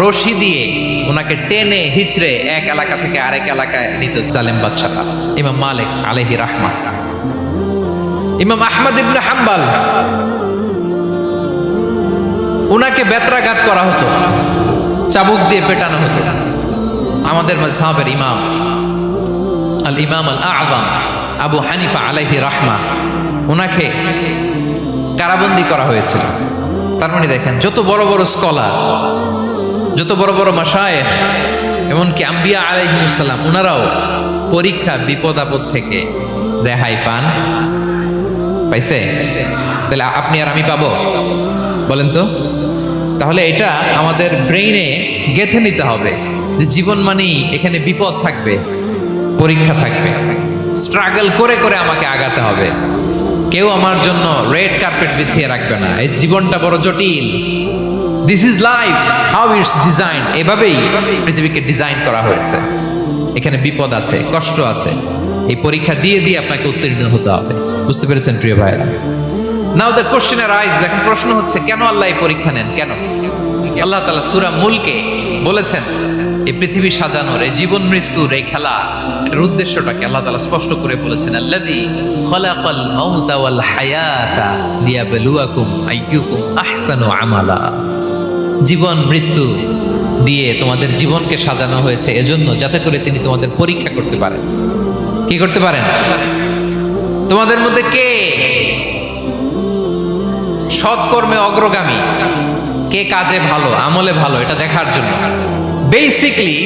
রশি দিয়ে ওনাকে টেনে হিচড়ে এক এলাকা থেকে আরেক এলাকায় নিত জালেম বাদশাহ ইমাম মালিক আলাইহি রাহমা। ইমাম আহমদ ইবনে হাম্বল, ওনাকে বেত্রাঘাত করা হতো, চাবুক দিয়ে পেটানো হতো। আমাদের মাযহাবের ইমাম আল ইমাম আল আযম আবু হানিফা আলাইহি রাহমা, ওনাকে কারাবন্দী করা হয়েছিল। তার মানে দেখেন, যত বড় বড় স্কলার, যত বড় বড় মাশায়েখ, এমনকি আম্বিয়া আলাইহিমুস সালাম, ওনারাও পরীক্ষা বিপদ আপদ থেকে রেহাই পান। পাইছে? তাহলে আপনি আর আমি পাবো? বলেন তো। তাহলে এটা আমাদের ব্রেইনে গেঁথে নিতে হবে যে জীবন মানেই এখানে বিপদ থাকবে, পরীক্ষা থাকবে, স্ট্রাগল করে করে আমাকে আগাতে হবে। কেউ আমার জন্য রেড কার্পেট বিছিয়ে রাখবে না। এই জীবনটা বড় জটিল। This is life, how it's design. এভাবেই পৃথিবীকে ডিজাইন করা হয়েছে। এখানে বিপদ আছে, কষ্ট আছে। এই পরীক্ষা দিয়ে দিয়ে আপনাকে উত্তীর্ণ হতে হবে। বুঝতে পেরেছেন প্রিয় ভাইরা? নাও দ্য কোশ্চেন আরাইজ, এখন প্রশ্ন হচ্ছে কেন আল্লাহ এই পরীক্ষা নেন? কেন? আল্লাহ তাআলা সূরা মুলকে বলেছেন এই পৃথিবী সাজানোর, এই জীবন মৃত্যুর এই খেলা, এর উদ্দেশ্যটাকে আল্লাহ তাআলা স্পষ্ট করে বলেছেন, আল্লাযী খালাকাল মাউতা ওয়াল হায়াতা লিয়াবলুয়াকুম আইয়ুকুম আহসানু আমালা। জীবন মৃত্যু দিয়ে তোমাদের জীবনকে সাজানো হয়েছে এজন্য, যাতে করে তিনি তোমাদের পরীক্ষা করতে পারেন। কি করতে পারেন? তোমাদের মধ্যে কে সৎকর্মে অগ্রগামী, কে কাজে ভালো, আমলে ভালো, এটা দেখার জন্য। বেসিকলি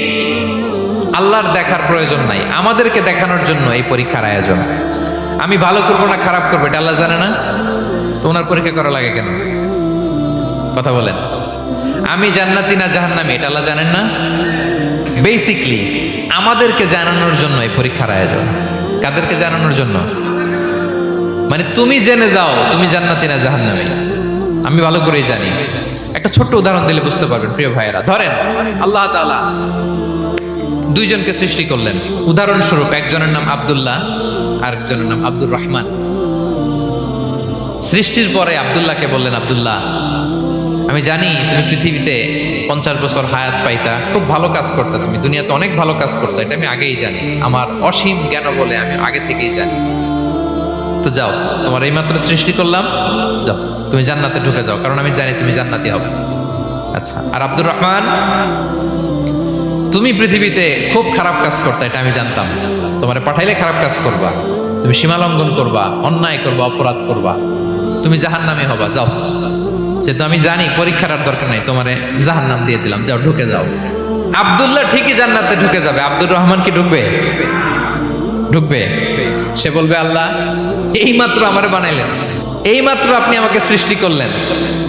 আল্লাহর দেখার প্রয়োজন নাই, আমাদেরকে দেখানোর জন্য এই পরীক্ষার আয়োজন। আমি ভালো করবো না খারাপ করবো এটা আল্লাহ জানে না? তো ওনার পরীক্ষা করা লাগে কেন? কথা বলেন। আমি জান্নাতি না জাহান্নামী এটা আল্লাহ জানেন না? বেসিকলি আমাদেরকে জানানোর জন্য এই পরীক্ষার আয়োজন। কাদেরকে জানানোর জন্য? মানে তুমি জেনে যাও তুমি জান্নাতি না জাহান্নামী। আমি ভালো করেই জানি। একটা ছোট্ট উদাহরণ দিলে বুঝতে পারবেন প্রিয় ভাইয়েরা। ধরেন আল্লাহ তাআলা দুইজনকে সৃষ্টি করলেন। উদাহরণস্বরূপ একজনের নাম আব্দুল্লাহ আর একজনের নাম আব্দুর রহমান। সৃষ্টির পরে আব্দুল্লাহকে বললেন, আব্দুল্লাহ আমি জানি তুমি পৃথিবীতে 50 বছর হায়াত পাইতা, খুব ভালো কাজ করতে, তুমি দুনিয়াতে অনেক ভালো কাজ করতে, এটা আমি আগেই জানি, আমার অসীম জ্ঞান বলে আমি আগে থেকেই জানি। তো যাও, তোমার এইমাত্র সৃষ্টি করলাম, যাও তুমি জান্নাতে ঢুকে যাও, কারণ আমি জানি তুমি জান্নাতি হবে। আচ্ছা, আর আব্দুর রহমান তুমি পৃথিবীতে খুব খারাপ কাজ করতে, এটা আমি জানতাম, তোমার পাঠাইলে খারাপ কাজ করবা, তুমি সীমা লঙ্ঘন করবা, অন্যায় করবা, অপরাধ করবা, তুমি জাহান্নামী হবা, যাও। যেহেতু আমি জানি পরীক্ষার আর দরকার নাই, তোমারে জাহান্নাম দিয়ে দিলাম, যাও ঢুকে যাও। আব্দুল্লাহ ঠিকই জান্নাতে ঢুকে যাবে, আব্দুর রহমান কি ঢুকবে? ঢুকবে। সে বলবে, আল্লাহ এইমাত্র আমারে বানাইলেন, এইমাত্র আপনি আমাকে সৃষ্টি করলেন,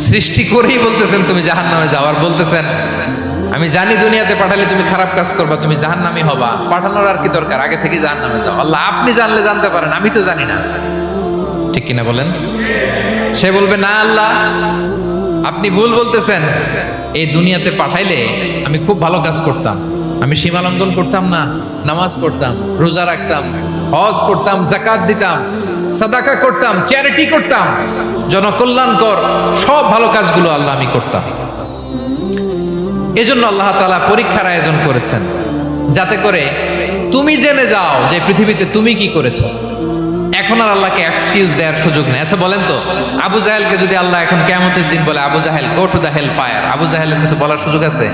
সৃষ্টি করেই বলতেছেন তুমি জাহান্নামে যাও, আর বলতেছেন আমি জানি দুনিয়াতে পাঠালে তুমি খারাপ কাজ করবা, তুমি জাহান্নামী হবা, পাঠানোর আর কি দরকার, আগে থেকে জাহান্নামে যাও। আল্লাহ আপনি জানলে জানতে পারেন, আমি তো জানি না। ঠিক কিনা বলেন? সে বলবে, না আল্লাহ আপনি ভুল বলতেছেন, এই দুনিয়াতে পাঠাইলে আমি খুব ভালো কাজ করতাম, আমি সীমা লঙ্ঘন করতাম না, নামাজ পড়তাম, রোজা রাখতাম, হজ করতাম, যাকাত দিতাম, সাদাকা করতাম, চ্যারিটি করতাম, জনকল্যাণকর সব ভালো কাজগুলো আল্লাহ আমি করতাম। এজন্য আল্লাহ তাআলা পরীক্ষার আয়োজন করেছেন, যাতে করে তুমি জেনে যাও যে পৃথিবীতে তুমি কি করেছো। এখন আর আল্লাহকে এক্সকিউজ দেওয়ার সুযোগ নেই। আচ্ছা বলেন তো, আবু জাহেলকে যদি আল্লাহ এখন কিয়ামতের দিন বলে, Abu Jahl go to the hell fire, আবু জাহেলের কিছু বলার সুযোগ আছে?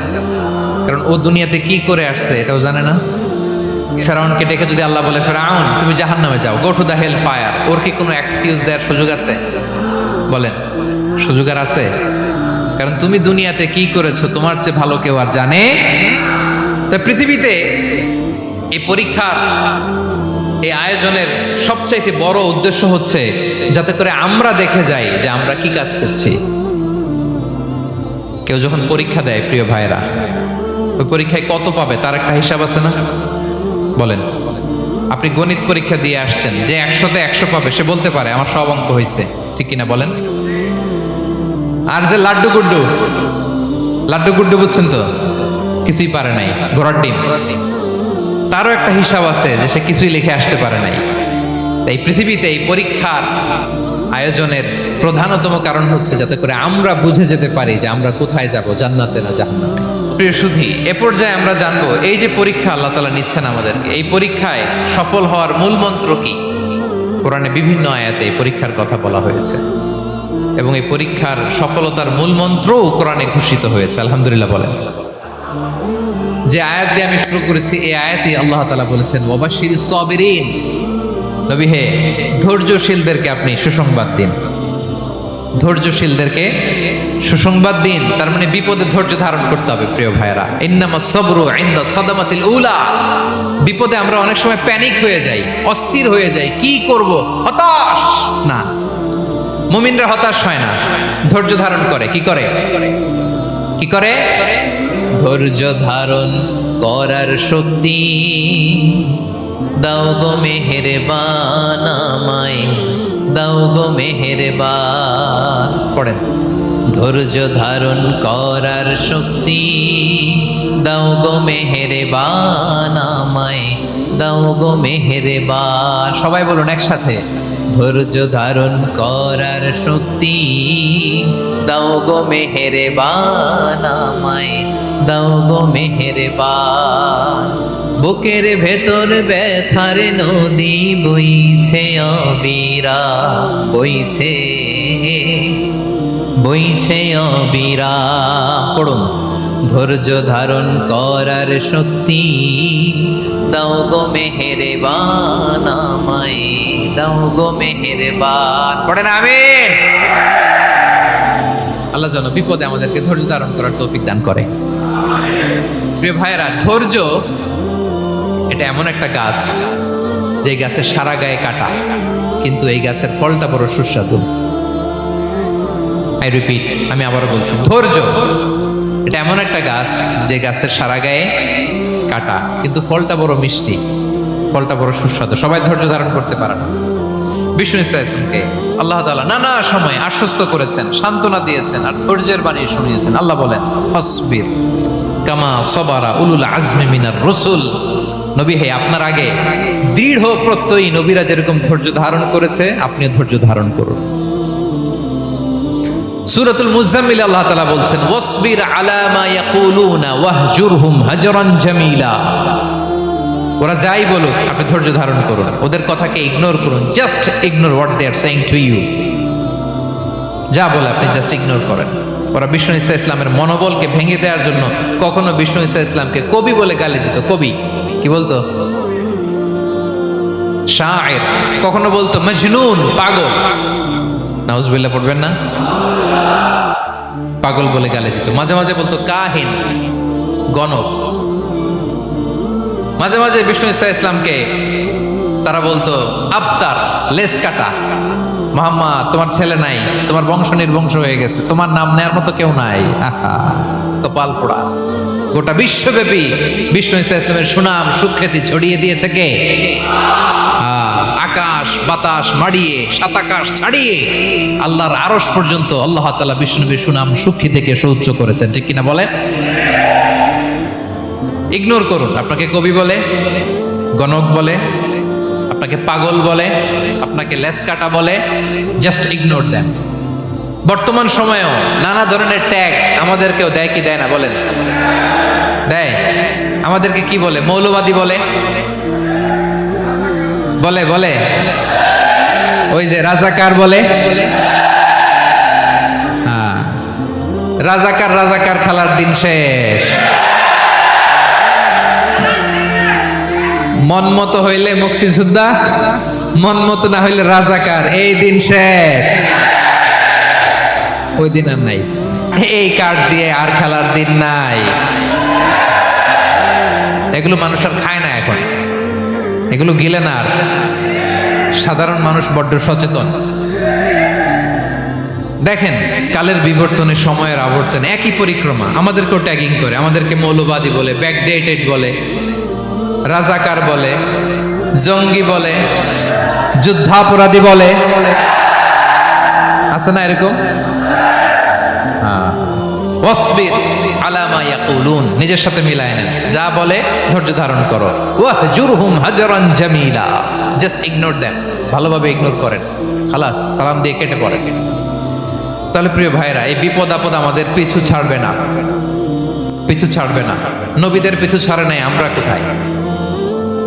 কারণ ও দুনিয়াতে কি করে আসছে এটাও জানে না। ফেরাউনকে ডেকে যদি আল্লাহ বলে, ফেরাউন তুমি জাহান্নামে যাও, go to the hell fire, ওর কি কোনো এক্সকিউজ দেওয়ার সুযোগ আছে? বলেন, সুযোগ আর আছে? কারণ তুমি দুনিয়াতে কি করেছো তোমার চেয়ে ভালো কেউ আর জানে। তা পৃথিবীতে এই পরীক্ষার এই আয়োজনের সবচাইতে বড় উদ্দেশ্য হচ্ছে যাতে করে আমরা দেখে যাই যে আমরা কি কাজ করছি। কেউ যখন পরীক্ষা দেয় প্রিয় ভাইরা, ওই পরীক্ষায় কত পাবে তার একটা হিসাব আছে না? বলেন, আপনি গণিত পরীক্ষা দিয়ে আসছেন, যে 100-তে 100 পাবে সে বলতে পারে আমার সব অঙ্ক হয়েছে, ঠিক কিনা বলেন? আর যে লাড্ডু গুড্ডু বুঝছেন তো, কিছুই পারে নাই, ঘোড়ার ডিম, তারও একটা হিসাব আছে যে সে কিছুই লিখে আসতে পারে নাই। তাই পৃথিবীতে এই পরীক্ষার আয়োজনের প্রধানতম কারণ হচ্ছে যাতে করে আমরা বুঝে যেতে পারি যে আমরা কোথায় যাব, জান্নাতে না জাহান্নামে। প্রিয় সুধী, এ পর্যায়ে আমরা জানবো এই যে পরীক্ষা আল্লাহ তাআলা নিচ্ছেন আমাদেরকে, এই পরীক্ষায় সফল হওয়ার মূল মন্ত্র কি। কোরআনে বিভিন্ন আয়াতে এই পরীক্ষার কথা বলা হয়েছে এবং এই পরীক্ষার সফলতার মূল মন্ত্রও কোরআনে ঘোষিত হয়েছে। আলহামদুলিল্লাহ বলেন। যে আয়াত দিয়ে আমি শুরু করেছি এই আয়াতে আল্লাহ তাআলা বলেছেন, ওয়াবাশশিরিস সাবিরিন, নবী হে ধৈর্যশীলদেরকে আপনি সুসংবাদ দিন। ধৈর্যশীলদেরকে সুসংবাদ দিন, তার মানে বিপদে ধৈর্য ধারণ করতে হবে। প্রিয় ভাইরা, ইন্নামাস সাবরু ইনদা সাদামাতিল উলা, বিপদে আমরা অনেক সময় প্যানিক হয়ে যাই, অস্থির হয়ে যাই, কি করব, হতাশ না। মুমিনরা হতাশ হয় না, ধৈর্য ধারণ করে। কি করে? ধৈর্য ধারণ করার শক্তি দাও গো মেহেরবান আমায়, দাও গো মেহেরবান। পড়েন, ধৈর্য ধারণ করার শক্তি দাও গো মেহেরবান আমায়, দাও গো মেহেরবান। সবাই বলুন একসাথে, ধৈর্য ধারণ করার শক্তি দাও গো মেহেরবান আমায়, দাও গো মেহেরবান। বুকের ভেতর ব্যথার নদী বইছে অবিরা, বইছে অবিরা। পড়ুন, ধৈর্য ধারণ করার শক্তি দাও গো মেহেরবান আমায়, দাও গো মেহেরবান। পড়েন আমিন। আল্লাহ যেন বিপদে আমাদেরকে ধৈর্য ধারণ করার তৌফিক দান করে। প্রিয় ভাইয়েরা, ধৈর্য এটা এমন একটা গাছ যে গাছের সারা গায়ে কাটা, কিন্তু এই গাছের ফলটা বড় সুস্বাদু। আই রিপিট, আমি আবারও বলছি, ধৈর্য এটা এমন একটা গাছ যে গাছের সারা গায়ে কাটা, কিন্তু ফলটা বড় মিষ্টি, ফলটা বড় সুস্বাদু। সবাই ধৈর্য ধারণ করতে পারে না। বিষ্ণু ইসলামকে আল্লাহ তাআলা নানা সময় আশ্বস্ত করেছেন, সান্ত্বনা দিয়েছেন, আর ধৈর্যের বাণী শুনিয়েছেন। আল্লাহ বলেন, ফাসবির কামা সাবারা উলুল আজমি মিনার রাসূল, নবী হে আপনার আগে দৃঢ় প্রত্যয়ী নবীরা যেরকম ধৈর্য ধারণ করেছে আপনিও ধৈর্য ধারণ করুন। সূরাতুল মুজাম্মিল আল্লাহ তাআলা বলছেন, ওয়াসবির আলা মা ইয়াকুলুনা ওয়াহজুরহুম হাজরান জামিলা। ওরা যাই বলুক আপনি ধৈর্য ধারণ করুন, ওদের কথাকে ইগনোর করুন। Just ignore what they are saying to you. যা বলে আপনি জাস্ট ইগনোর করেন। ওরা বিষ্ণু ঈসা ইসলামের মনোবলকে ভেঙে দেওয়ার জন্য কখনো বিষ্ণু ঈসা ইসলামকে কবি বলে গালি দিত। কবি কি বলতো? শায়ের। কখনো বলতো মজনুন, পাগল। নাউজুবিল্লাহ পড়বেন না? পাগল বলে গালি দিত। মাঝে মাঝে বলতো কাহিন, গণক। মাঝে মাঝে বিষ্ণু ঈসা ইসলামকে তারা বলতো আবতার, লেস কাটা। মুহাম্মদ তোমার ছেলে নাই, তোমার বংশ নির্বংশ হয়ে গেছে, তোমার নাম নেয়ার মতো কেউ নাই। আহা, কপাল পোড়া। গোটা বিশ্বব্যাপী বিষ্ণু ঈসা ইসলামের সুনাম সুখ্যাতি ছড়িয়ে দিয়েছে কে? আকাশ বাতাস মাড়িয়ে, সাত আকাশ ছাড়িয়ে আল্লাহর আরশ পর্যন্ত আল্লাহ তাআলা বিষ্ণু নবীর সুনাম সুখ্যাতিকে সুউচ্চ করেছেন। ঠিক কিনা বলেন? ইগনোর করুন। আপনাকে কবি বলে, গণক বলে, আপনাকে পাগল বলে, আপনাকে লেসকাটা বলে, জাস্ট ইগনোর দেন। বর্তমান সময়েও নানা ধরনের ট্যাগ আমাদেরকেও দেয় কি দেয় না বলেন? দেয়। আমাদেরকে কি বলে? মৌলবাদী বলে, বলে বলে ওই যে রাজাকার বলে। হ্যাঁ, রাজাকার রাজাকার খেলার দিন শেষ। মন মতো হইলে মুক্তিযোদ্ধা, মন মতো না হইলে রাজাকার, এই দিন শেষ। ওই দিন আর নাই, এই কার্ড দিয়ে আর খেলার দিন নাই। এগুলো মানুষ আর খায় না এখন, এগুলো গিলে না আর। সাধারণ মানুষ বড্ড সচেতন। দেখেন, কালের বিবর্তনে, সময়ের আবর্তনে একই পরিক্রমা আমাদেরকেও ট্যাগিং করে। আমাদেরকে মৌলবাদী বলে, ব্যাকডেটেড বলে, রাজাকার বলে, জঙ্গি বলে, যুদ্ধাপরাধী বলে। আছে না এরকম? ওয়াসবির আলা মা ইয়াকুলুন, নিজের সাথে মিলায় নেন। যা বলে ধৈর্য ধারণ করো। ওয়াহজুরহুম হাজরান জামিলা, জাস্ট ইগনোর দেন, ভালোভাবে ইগনোর করেন, খালাস, সালাম দিয়ে কেটে পড়েন। তাহলে প্রিয় ভাইরা, এই বিপদ আপদ আমাদের পিছু ছাড়বে না, পিছু ছাড়বে না। নবীদের পিছু ছাড়ে নাই, আমরা কোথায়?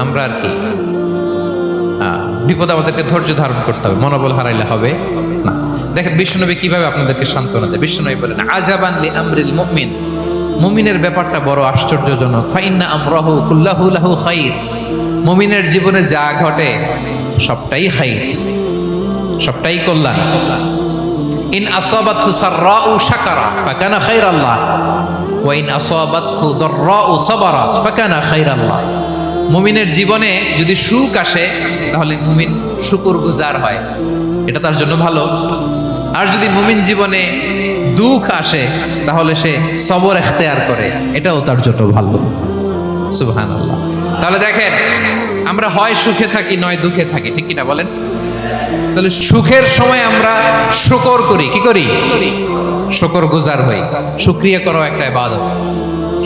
আমরা আর কি? বিপদ আমাদেরকে ধৈর্য ধারণ করতে হবে, মনোবল হারাইলে হবে না। দেখেন বিশ্বনবী কিভাবে আপনাদেরকে সান্ত্বনা দেয়। বিশ্বনবী বলেন, আজাবান লি আমরিল মুমিন, মুমিনের ব্যাপারটা বড় আশ্চর্যজনক। ফাইন্না আমরাহু কুল্লাহু লাহু খাইর, মুমিনের জীবনে যা ঘটে সবটাই খাইর, সবটাই কল্যাণ। ইন আসাবাতহু সাররাউ শাকারা ফাকানা খাইরাল্লাহ ওয়া ইন আসাবাতহু দাররাউ সাবারা ফাকানা খাইরাল্লাহ। মুমিনের জীবনে যদি সুখ আসে তাহলে মুমিন শুকরগুজার হয়, এটা তার জন্য ভালো। আর যদি মুমিন জীবনে দুঃখ আসে তাহলে সে সবর ইখতিয়ার করে, এটাও তার জন্য ভালো। সুবহানাল্লাহ। তাহলে দেখেন, আমরা হয় সুখে থাকি নয় দুঃখে থাকি, ঠিক কিনা বলেন? তাহলে সুখের সময় আমরা শুকর করি, কি করি? শুকরগুজার হই। শুকরিয়া করাও একটা ইবাদত,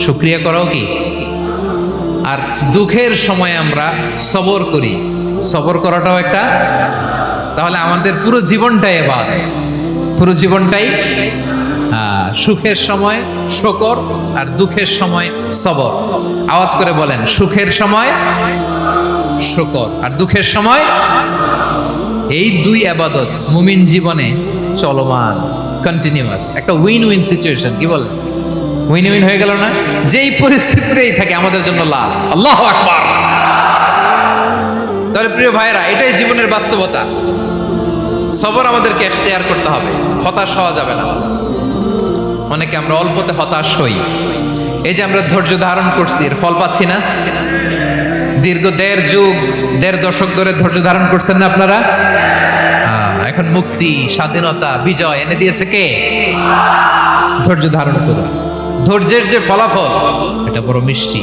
শুকরিয়া করাও কি? আর দুঃখের সময় আমরা সবর করি, সবর করাটাও একটা। তাহলে আমাদের পুরো জীবনটাই ইবাদত, পুরো জীবনটাই সুখের সময় শুকর আর দুঃখের সময় সবর। আওয়াজ করে বলেন, সুখের সময় শুকর আর দুঃখের সময়। এই দুই ইবাদত মুমিন জীবনে চলমান, কন্টিনিউয়াস, একটা উইন উইন সিচুয়েশন। কি বলেন? উইন উইন হয়ে গেল না? যেই পরিস্থিতিতেই থাকে আমাদের জন্য লাভ। আল্লাহু আকবার। তাহলে প্রিয় ভাইরা, এটাই জীবনের বাস্তবতা। সবর আমাদেরকে ইখতিয়ার করতে হবে, হতাশ হওয়া যাবে না। অনেকে আমরা অল্পতে হতাশ হই। এই যে আমরা ধৈর্য ধারণ করছি, এর ফল পাচ্ছি না। দীর্ঘ 1.5 যুগ, 1.5 দশক ধরে ধৈর্য ধারণ করছেন না আপনারা? এখন মুক্তি, স্বাধীনতা, বিজয় এনে দিয়েছে কে? ধৈর্য ধারণ করুন। ধৈর্যের যে ফলাফল, এটা বড় মিষ্টি।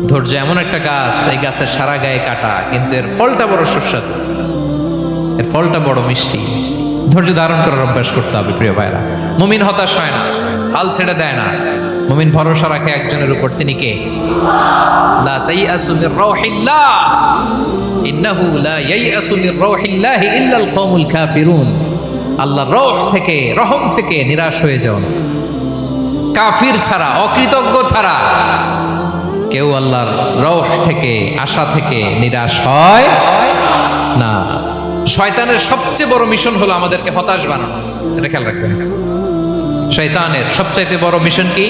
ধৈর্য এমন একটা গাছ, এই গাছের সারা গায়ে কাটা, কিন্তু এর ফলটা বড় সুস্বাদু, এর ফলটা বড় মিষ্টি। ধৈর্য ধারণ করার অভ্যাস করতে হবে প্রিয় ভাইরা। মুমিন হতাশ হয় না, হাল ছেড়ে দেয় না। মুমিন ভরসা রাখে একজনের উপর, তিনি কে? লা তাইয়াসু মির রাউহিল্লাহ ইন্নাহু লা ইয়াইয়াসু মির রাউহিল্লাহি ইল্লাল কওমুল কাফিরুন। আল্লাহর রহ থেকে, রহম থেকে নিরাশ হয়ে যাও না। কাফির ছাড়া, অকৃতজ্ঞ ছাড়া কেউ আল্লাহর রহ থেকে, আশা থেকে নিরাশ হয় না। শয়তানের সবচেয়ে বড় মিশন হলো আমাদেরকে হতাশ বানানো, এটা খেয়াল রাখবেন। শয়তানের সবচাইতে বড় মিশন কি?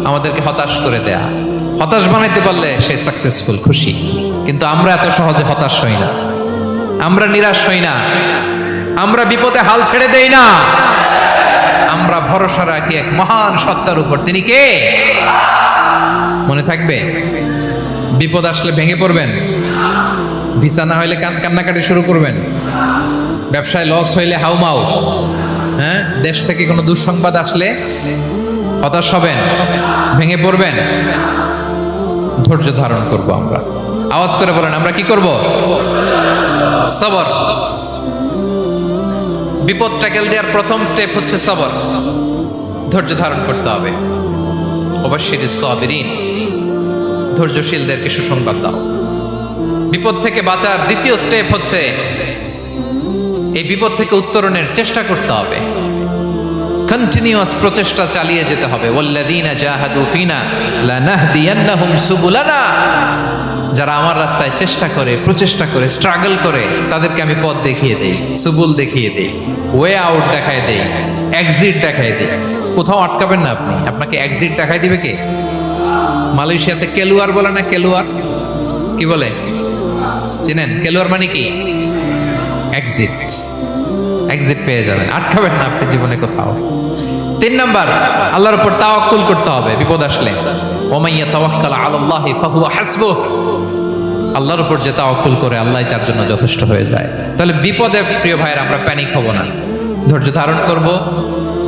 আমাদেরকে হতাশ করে দেয়া। হতাশ বানাইতে পারলে সে সাকসেসফুল, খুশি। কিন্তু আমরা এত সহজে হতাশ হই না, আমরা নিরাশ হই না, আমরা বিপদে হাল ছেড়ে দেই না। আমরা ভরসা রাখি এক মহান সত্তার উপর, তিনি কে? মনে থাকবে, বিপদ আসলে ভেঙে পড়বেন, ভিসা না হইলে কান্নাকাটি শুরু করবেন, ব্যবসায় লস হইলে হাউমাউ, হ্যাঁ, দেশ থেকে কোনো দুঃসংবাদ আসলে হতাশ হবেন, ভেঙে পড়বেন। ধৈর্য ধারণ করব আমরা। আওয়াজ করে বলেন, আমরা কি করব? সবর। বিপদ ট্যাকেল দেওয়ার প্রথম স্টেপ হচ্ছে সবর। ধৈর্য ধারণ করতে হবে। ওবাশশিরিস সাবিরিন, ধৈর্যশীলদেরকে সুসংবাদ দাও। বিপদ থেকে বাঁচার দ্বিতীয় স্টেপ হচ্ছে এই বিপদ থেকে উত্তরণের চেষ্টা করতে হবে, কন্টিনিউয়াস প্রচেষ্টা চালিয়ে যেতে হবে। ওয়াল্লাযীনা জাহাদু ফিনা লানাহদিয়ান্নাহুম সুবুলানা, যারা আমার রাস্তায় চেষ্টা করে, প্রচেষ্টা করে, স্ট্রাগল করে, তাদেরকে আমি পথ দেখিয়ে দেই, সুবুল দেখিয়ে দেই, ওয়ে আউট দেখায় দেই, এক্সিট দেখায় দেই। কোথাও আটকাবেন না আপনি, আপনাকে এক্সিট দেখায় দিবে কে? মালয়েশিয়াতে কেলুয়ার বলে না, কেলুয়ার কি বলে চিনেন? কেলুয়ার মানে কি? এক্সিট। এক্সিট পেয়ে যাবেন, আটকাবেন না আপনি জীবনে কোথাও। 3 নাম্বার, আল্লাহর উপর তাওয়াক্কুল করতে হবে বিপদ আসলে। ওমাইয়া তাওয়াক্কাল আলাল্লাহি ফাহুয়া হাসবুহ, আল্লাহর উপর যে তাওয়াক্কুল করে আল্লাহই তার জন্য যথেষ্ট হয়ে যায়। তাহলে বিপদে প্রিয় ভাইয়ের আমরা প্যানিক হব না, ধৈর্য ধারণ করব,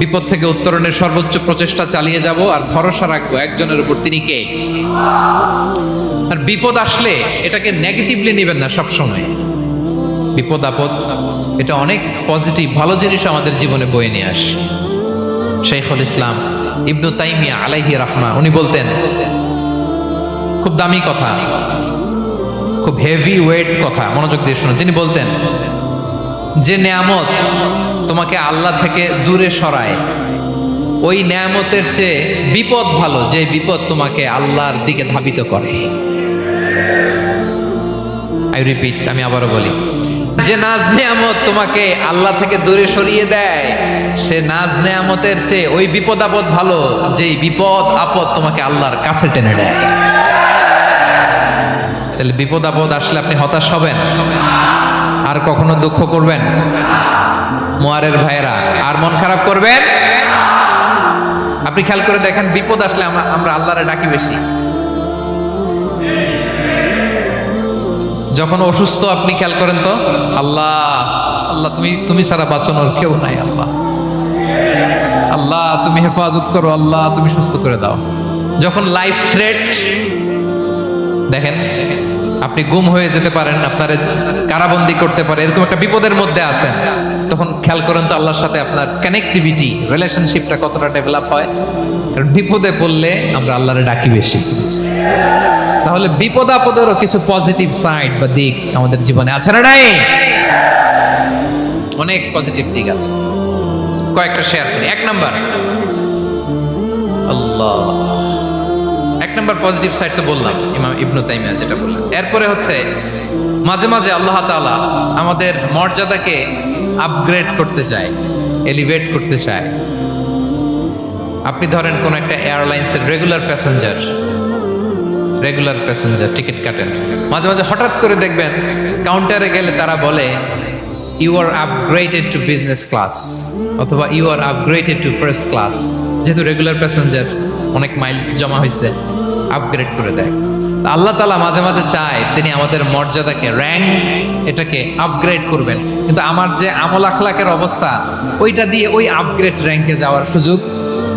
বিপদ থেকে উত্তরণের সর্বোচ্চ প্রচেষ্টা চালিয়ে যাব, আর ভরসা রাখবো একজনের উপর, তিনি কে? আর বিপদ আসলে এটাকে নেগেটিভলি নেবেন না সব সময়। বিপদ আপদ এটা অনেক পজিটিভ ভালো জিনিস আমাদের জীবনে বয়ে নিয়ে আসে। শাইখুল ইসলাম ইবনু তাইমিয়া আলাইহি রাহমা উনি বলতেন, খুব দামি কথা, খুব হেভি ওয়েট কথা, মনোযোগ দিয়ে শুনুন। তিনি বলতেন, যে নেয়ামত তোমাকে আল্লাহ থেকে দূরে সরায়, ওই নেয়ামতের চেয়ে বিপদ ভালো যে বিপদ তোমাকে আল্লাহর দিকে ধাবিত করে। আই রিপিট, আমি আবারও বলি, যে নাজ নেয়ামত তোমাকে আল্লাহ থেকে দূরে সরিয়ে দেয়, সে নাজ নেয়ামতের চেয়ে ওই বিপদ আপদ ভালো যেই বিপদ আপদ তোমাকে আল্লাহর কাছে টেনে নেয়। তাহলে বিপদ আপদ আসলে আপনি হতাশ হবেন, আর কখনো দুঃখ করবেন? মোয়ারের ভাইয়েরা, আর মন খারাপ করবেন? আপনি খেয়াল করে দেখেন, বিপদ আসলে আমরা আল্লাহরে ডাকি বেশি। যখন অসুস্থ আপনি খেয়াল করেন তো, আল্লাহ আল্লাহ তুমি ছাড়া বাঁচানোর কেউ নাই, আল্লাহ আল্লাহ তুমি হেফাজত করো, আল্লাহ তুমি সুস্থ করে দাও। যখন লাইফ থ্রেট, দেখেন আপনি গুম হয়ে যেতে পারেন, আপনার কারাবন্দি করতে পারে, এরকম একটা বিপদের মধ্যে আছেন, তখন খেয়াল করেন তো আল্লাহর সাথে আপনার কানেক্টিভিটি, রিলেশনশিপটা কতটা ডেভেলপ হয়। কারণ বিপদে পড়লে আমরা আল্লাহরে ডাকি বেশি। তাহলে বিপদ আপদেরও কিছু পজিটিভ সাইড বা দিক আমাদের জীবনে আছে না নাই? অনেক পজিটিভ দিক আছে, কয়েকটা শেয়ার করি। 1 নাম্বার, আল্লাহ 1 নাম্বার পজিটিভ সাইড তো বললাম, ইমাম ইবনু তাইমিয়া যেটা বললেন। এরপরে হচ্ছে মাঝে মাঝে আল্লাহ তাআলা আমাদের মর্যাদাকে আপগ্রেড করতে চায়, এলিভেট করতে চায়। আপনি ধরেন কোন একটা এয়ারলাইন্সের রেগুলার প্যাসেঞ্জার টিকিট কাটেন, মাঝে মাঝে হঠাৎ করে দেখবেন কাউন্টারে গেলে তারা বলে you are upgraded to business class, অথবা you are upgraded to first class. যেহেতু রেগুলার প্যাসেঞ্জার, অনেক মাইলস জমা হয়েছে, আপগ্রেড করে দেয়। আল্লাহ তাআলা মাঝে মাঝে চায় তিনি আমাদের মর্যাদাকে, র্যাঙ্ক এটাকে আপগ্রেড করবেন, কিন্তু আমার যে আমল আখলাকের অবস্থা, ওইটা দিয়ে ওই আপগ্রেড র্যাঙ্কে যাওয়ার সুযোগ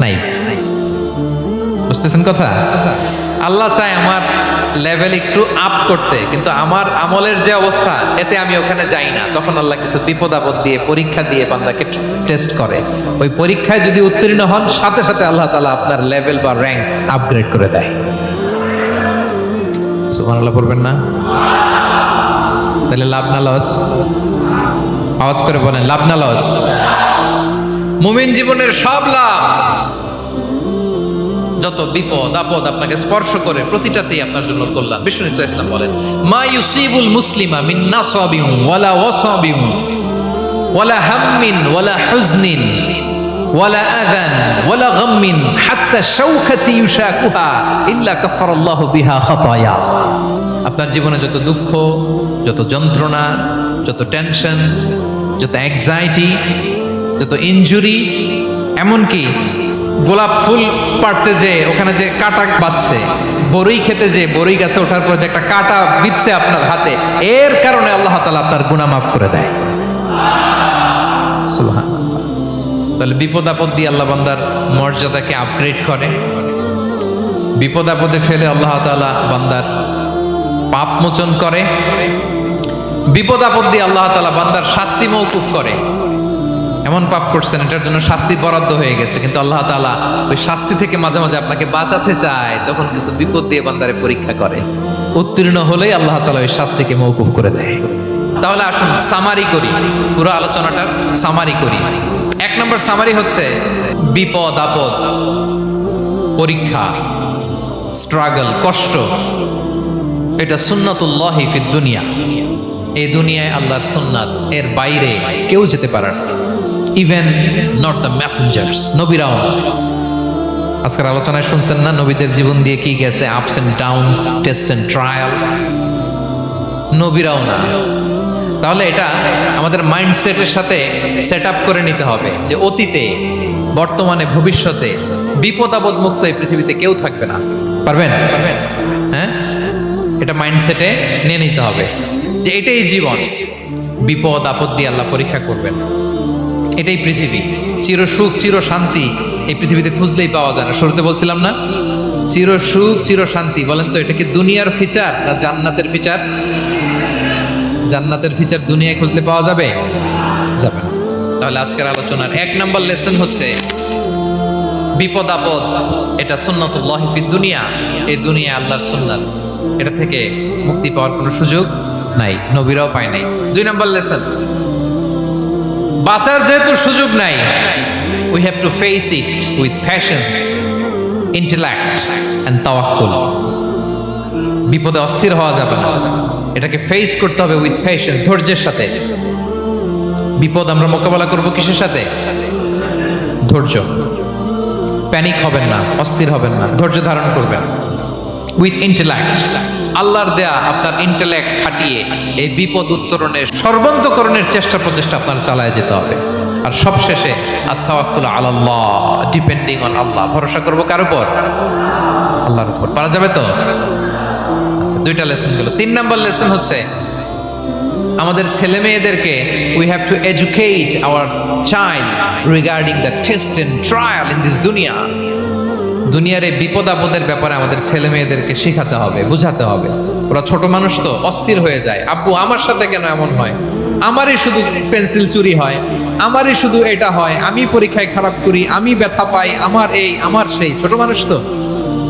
নাই। বুঝতেছেন কথা? আল্লাহ চায় আমার লেভেল একটু আপ করতে, কিন্তু আমার আমলের যে অবস্থা, এতে আমি ওখানে যাই না। তখন আল্লাহ কিছু বিপদ আপদ দিয়ে, পরীক্ষা দিয়ে বান্দাকে টেস্ট করে। ওই পরীক্ষায় যদি উত্তীর্ণ হন, সাথে সাথে আল্লাহ তাআলা আপনার লেভেল বা র্যাঙ্ক আপগ্রেড করে দেয়। সুবহানাল্লাহ পড়বেন না? তাহলে লাভ না লস? আওয়াজ করে বলেন, লাভ না লস? মুমিন জীবনের সব লাভ। যত বিপদ আপদ আপনাকে স্পর্শ করে, প্রতিটাতেই আপনার জন্য কল্যাণ। বিষ্ণু ইসলাম বলেন, মা ইউসিবুল মুসলিমা মিন নাসাবিন ওয়ালা ওয়াসাবিন ওয়ালা হাম্মিন ওয়ালা হুজনিন ওয়ালা আযান ওয়ালা গাম্মিন হাত্তা শাওকাতি ইউশাকুহা ইল্লা কাফারাল্লাহু বিহা খাতায়া। আপনার জীবনে যত দুঃখ, যত যন্ত্রণা, যত টেনশন, যত অ্যাংজাইটি, যত ইনজুরি, এমনকি গোলাপ ফুল পাড়তে যে ওখানে যে কাঁটা বাঁধছে, বড়ই খেতে যে বড়ই গাছে ওঠার পর যে একটা কাঁটা বিঁধছে আপনার হাতে, এর কারণে আল্লাহ তাআলা আপনার গুনাহ মাফ করে দেয়। সুবহানাল্লাহ। তাহলে বিপদ আপদ দিয়ে আল্লাহ বান্দার মর্যাদাকে আপগ্রেড করে। বিপদ আপদে ফেলে আল্লাহ তাআলা বান্দার পাপ মোচন করে। বিপদ আপদ দিয়ে আল্লাহ তাআলা বান্দার শাস্তি মওকুফ করে। এমন পাপ করছেন এটার জন্য শাস্তি বরাদ্দ হয়ে গেছে, কিন্তু আল্লাহ তাআলা ওই শাস্তি থেকে মাঝে মাঝে আপনাকে বাঁচাতে চায়, তখন কিছু বিপদ দিয়ে বান্দারে পরীক্ষা করে। উত্তীর্ণ হলেই আল্লাহ তাআলা ওই শাস্তিকে মওকুফ করে দেয়। তাহলে আসুন সামারি করি, পুরো আলোচনাটার সামারি করি। 1 নম্বর সামারি হচ্ছে বিপদ আপদ, পরীক্ষা, স্ট্রাগল, কষ্ট, এটা সুন্নাতুল্লাহি ফিদ দুনিয়া। এই দুনিয়ায় আল্লাহর সুন্নাত, এর বাইরে কেউ যেতে পারে না, ইভেন নট দ্য মেসেঞ্জার্স, নবীরাও না। আজকের আলোচনায় শুনছেন না নবীদের জীবন দিয়ে কি গেছে, ups and downs, test and trial, নবীরাও না। তাহলে এটা আমাদের মাইন্ডসেটের সাথে সেট আপ করে নিতে হবে যে অতীতে, বর্তমানে, ভবিষ্যতে বিপদ আপদ মুক্ত এই পৃথিবীতে কেউ থাকবে না। পারবেন? হ্যাঁ, এটা মাইন্ডসেটে নিয়ে নিতে হবে যে এটাই জীবন, বিপদ আপদ দিয়ে আল্লাহ পরীক্ষা করবেন। এটাই পৃথিবী। চির সুখ চির শান্তি এই পৃথিবীতে খুঁজলেই পাওয়া যায় না। শুরুতে বলছিলাম না, চির সুখ চির শান্তি। বলেন তো এটা কি দুনিয়ার ফিচার না জান্নাতের ফিচার? জান্নাতের ফিচার দুনিয়ায় খুঁজলে পাওয়া যাবে? যাবে না। তাহলে আজকের আলোচনার 1 নম্বর লেসন হচ্ছে বিপদ আপদ এটা সুন্নাতুল্লাহি ফিদ দুনিয়া। এই দুনিয়া আল্লাহর সুন্নাত, এটা থেকে মুক্তি পাওয়ার কোনো সুযোগ নাই, নবীরাও পায় নাই। 2 নম্বর লেসন, বাঁচার যেহেতু সুযোগ নাই, we have to face it with patience, intellect and tawakkul. বিপদে অস্থির হওয়া যাবে না, এটাকে ফেস করতে হবে উইথ পেশেন্স, ধৈর্যের সাথে। বিপদ আমরা মোকাবেলা করব কিসের সাথে? ধৈর্য। প্যানিক হবেন না, অস্থির হবেন না, ধৈর্য ধারণ করবেন উইথ ইন্টেলেক্ট। আল্লাহর দেয়া আপনার ইন্টেলেক্ট খাটিয়ে এই বিপদ উত্তরণের সর্বান্তকরণের চেষ্টা প্রচেষ্টা আপনার চালায় যেতে হবে। আর সবশেষে আত-তাওয়াক্কুল আলাল্লাহ, ডিপেন্ডিং অন আল্লাহ, ভরসা করব কার উপর? আল্লাহর উপর। পারা যাবে তো? আচ্ছা, 2টা লেসন গেল। 3 নম্বর লেসন হচ্ছে আমাদের ছেলে মেয়েদেরকে we have to educate our child regarding the test and trial in this dunya. দুনিয়ার এই বিপদ আপদের ব্যাপারে আমাদের ছেলে মেয়েদেরকে শেখাতে হবে, বুঝাতে হবে। ওরা ছোট মানুষ তো অস্থির হয়ে যায়, আব্বু আমার সাথে কেন এমন হয়, আমারই শুধু পেন্সিল চুরি হয়, আমারই শুধু এটা হয়, আমি পরীক্ষায় খারাপ করি, আমি ব্যথা পাই, আমার এই আমার সেই। ছোট মানুষ তো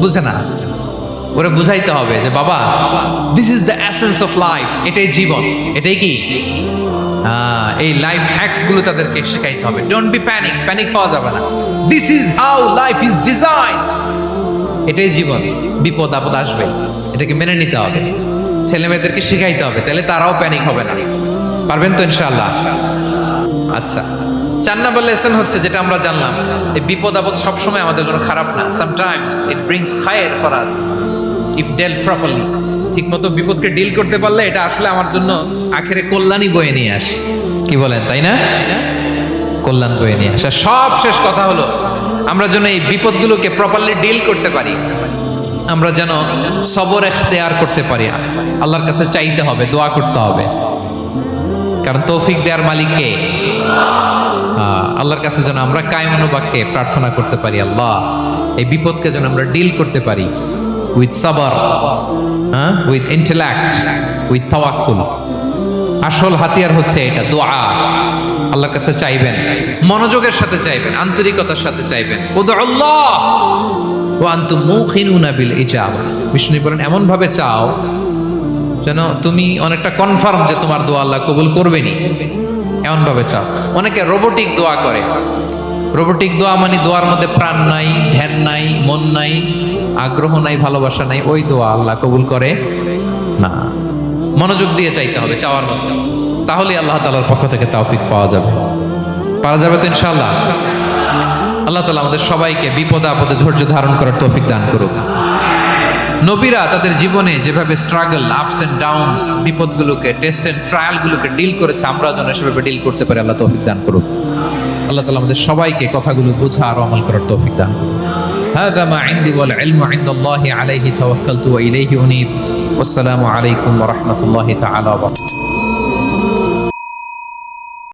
বুঝে না। ওরা বুঝাইতে হবে যে বাবা, this is the essence of life, এটাই জীবন, এটাই কি এই লাইফ হ্যাকস গুলো তাদেরকে শেখাইতে হবে। ডোন্ট বি প্যানিক, প্যানিক হওয়া যাবে না। This is how life is design, এটাই জীবন, বিপদ আপদ আসবে, এটাকে মেনে নিতে হবে, ছেলে মেয়েদেরকে শিখাইতে হবে, তাহলে তারাও প্যানিক হবে না। পারবেন তো ইনশাআল্লাহ? আচ্ছা, 4 নম্বর লেসন হচ্ছে যেটা আমরা জানলাম, এই বিপদ আপদ সবসময় আমাদের জন্য খারাপ না। Sometimes it brings khair for us if dealt properly. ঠিক মতো বিপদকে ডিল করতে পারলে এটা আসলে আমার জন্য আখেরে কল্যাণই বয়ে নিয়ে আসে। কি বলেন, তাই না? কল্যাণ বয়ে নিয়ে আসে। সব শেষ কথা হলো আমরা যেন এই বিপদগুলোকে প্রপারলি ডিল করতে পারি, আমরা যেন সবর ইখতিয়ার করতে পারি। আল্লাহর কাছে চাইতে হবে, দোয়া করতে হবে, কারণ তৌফিক দেওয়ার মালিক কে? আল্লাহর কাছে যেন আমরা কায়মনোবাক্যে প্রার্থনা করতে পারি, আল্লাহ এই বিপদকে যেন আমরা ডিল করতে পারি উইথ সাবর, উইথ ইন্টেলেক্ট, উইথ তাওয়াক্কুল। আসল হাতিয়ার হচ্ছে এটা, দোয়া। আল্লাহর কাছে চাইবেন, মনোযোগের সাথে চাইবেন, আন্তরিকতার সাথে চাইবেন। উদউল্লাহ ওয়া আনতুম মুখিনুনা বিল ইজাবা। বিষ্ণু বলেন এমন ভাবে চাও যেন তুমি অনেকটা কনফার্ম যে তোমার দোয়া আল্লাহ কবুল করবেনই, এমন ভাবে চাও। অনেকে রোবোটিক দোয়া করে। রোবোটিক দোয়া মানে দোয়ার মধ্যে প্রাণ নাই, ধ্যান নাই, মন নাই, আগ্রহ নাই, ভালোবাসা নাই। ওই দোয়া আল্লাহ কবুল করে না। মনোযোগ দিয়ে চাইতে হবে চাওয়ার মতো, তাহলে আল্লাহ তাআলার পক্ষ থেকে তৌফিক পাওয়া যাবে। পারা যাবে তো ইনশাআল্লাহ? আল্লাহ তাআলা আমাদের সবাইকে বিপদে আপদে ধৈর্য ধারণ করার তৌফিক দান করুক। নবীরা তাদের জীবনে যেভাবে স্ট্রাগল, আপস এন্ড ডাউনস, বিপদগুলোকে, টেস্ট এন্ড ট্রায়ালগুলোকে ডিল করেছে, আমরা যেন সেভাবে ডিল করতে পারি। আল্লাহ তৌফিক দান করুক। আল্লাহ তাআলা আমাদের সবাইকে কথাগুলো বোঝা আর আমল করার তৌফিক দান করুক। হাযা মা ইনদি ওয়াল ইলমু ইনদাল্লাহি আলাইহি তাওয়াক্কালতু ওয়া ইলাইহি উনীব। ওয়াসসালামু আলাইকুম ওয়া রাহমাতুল্লাহি তাআলা ওয়া বারাকাতুহু।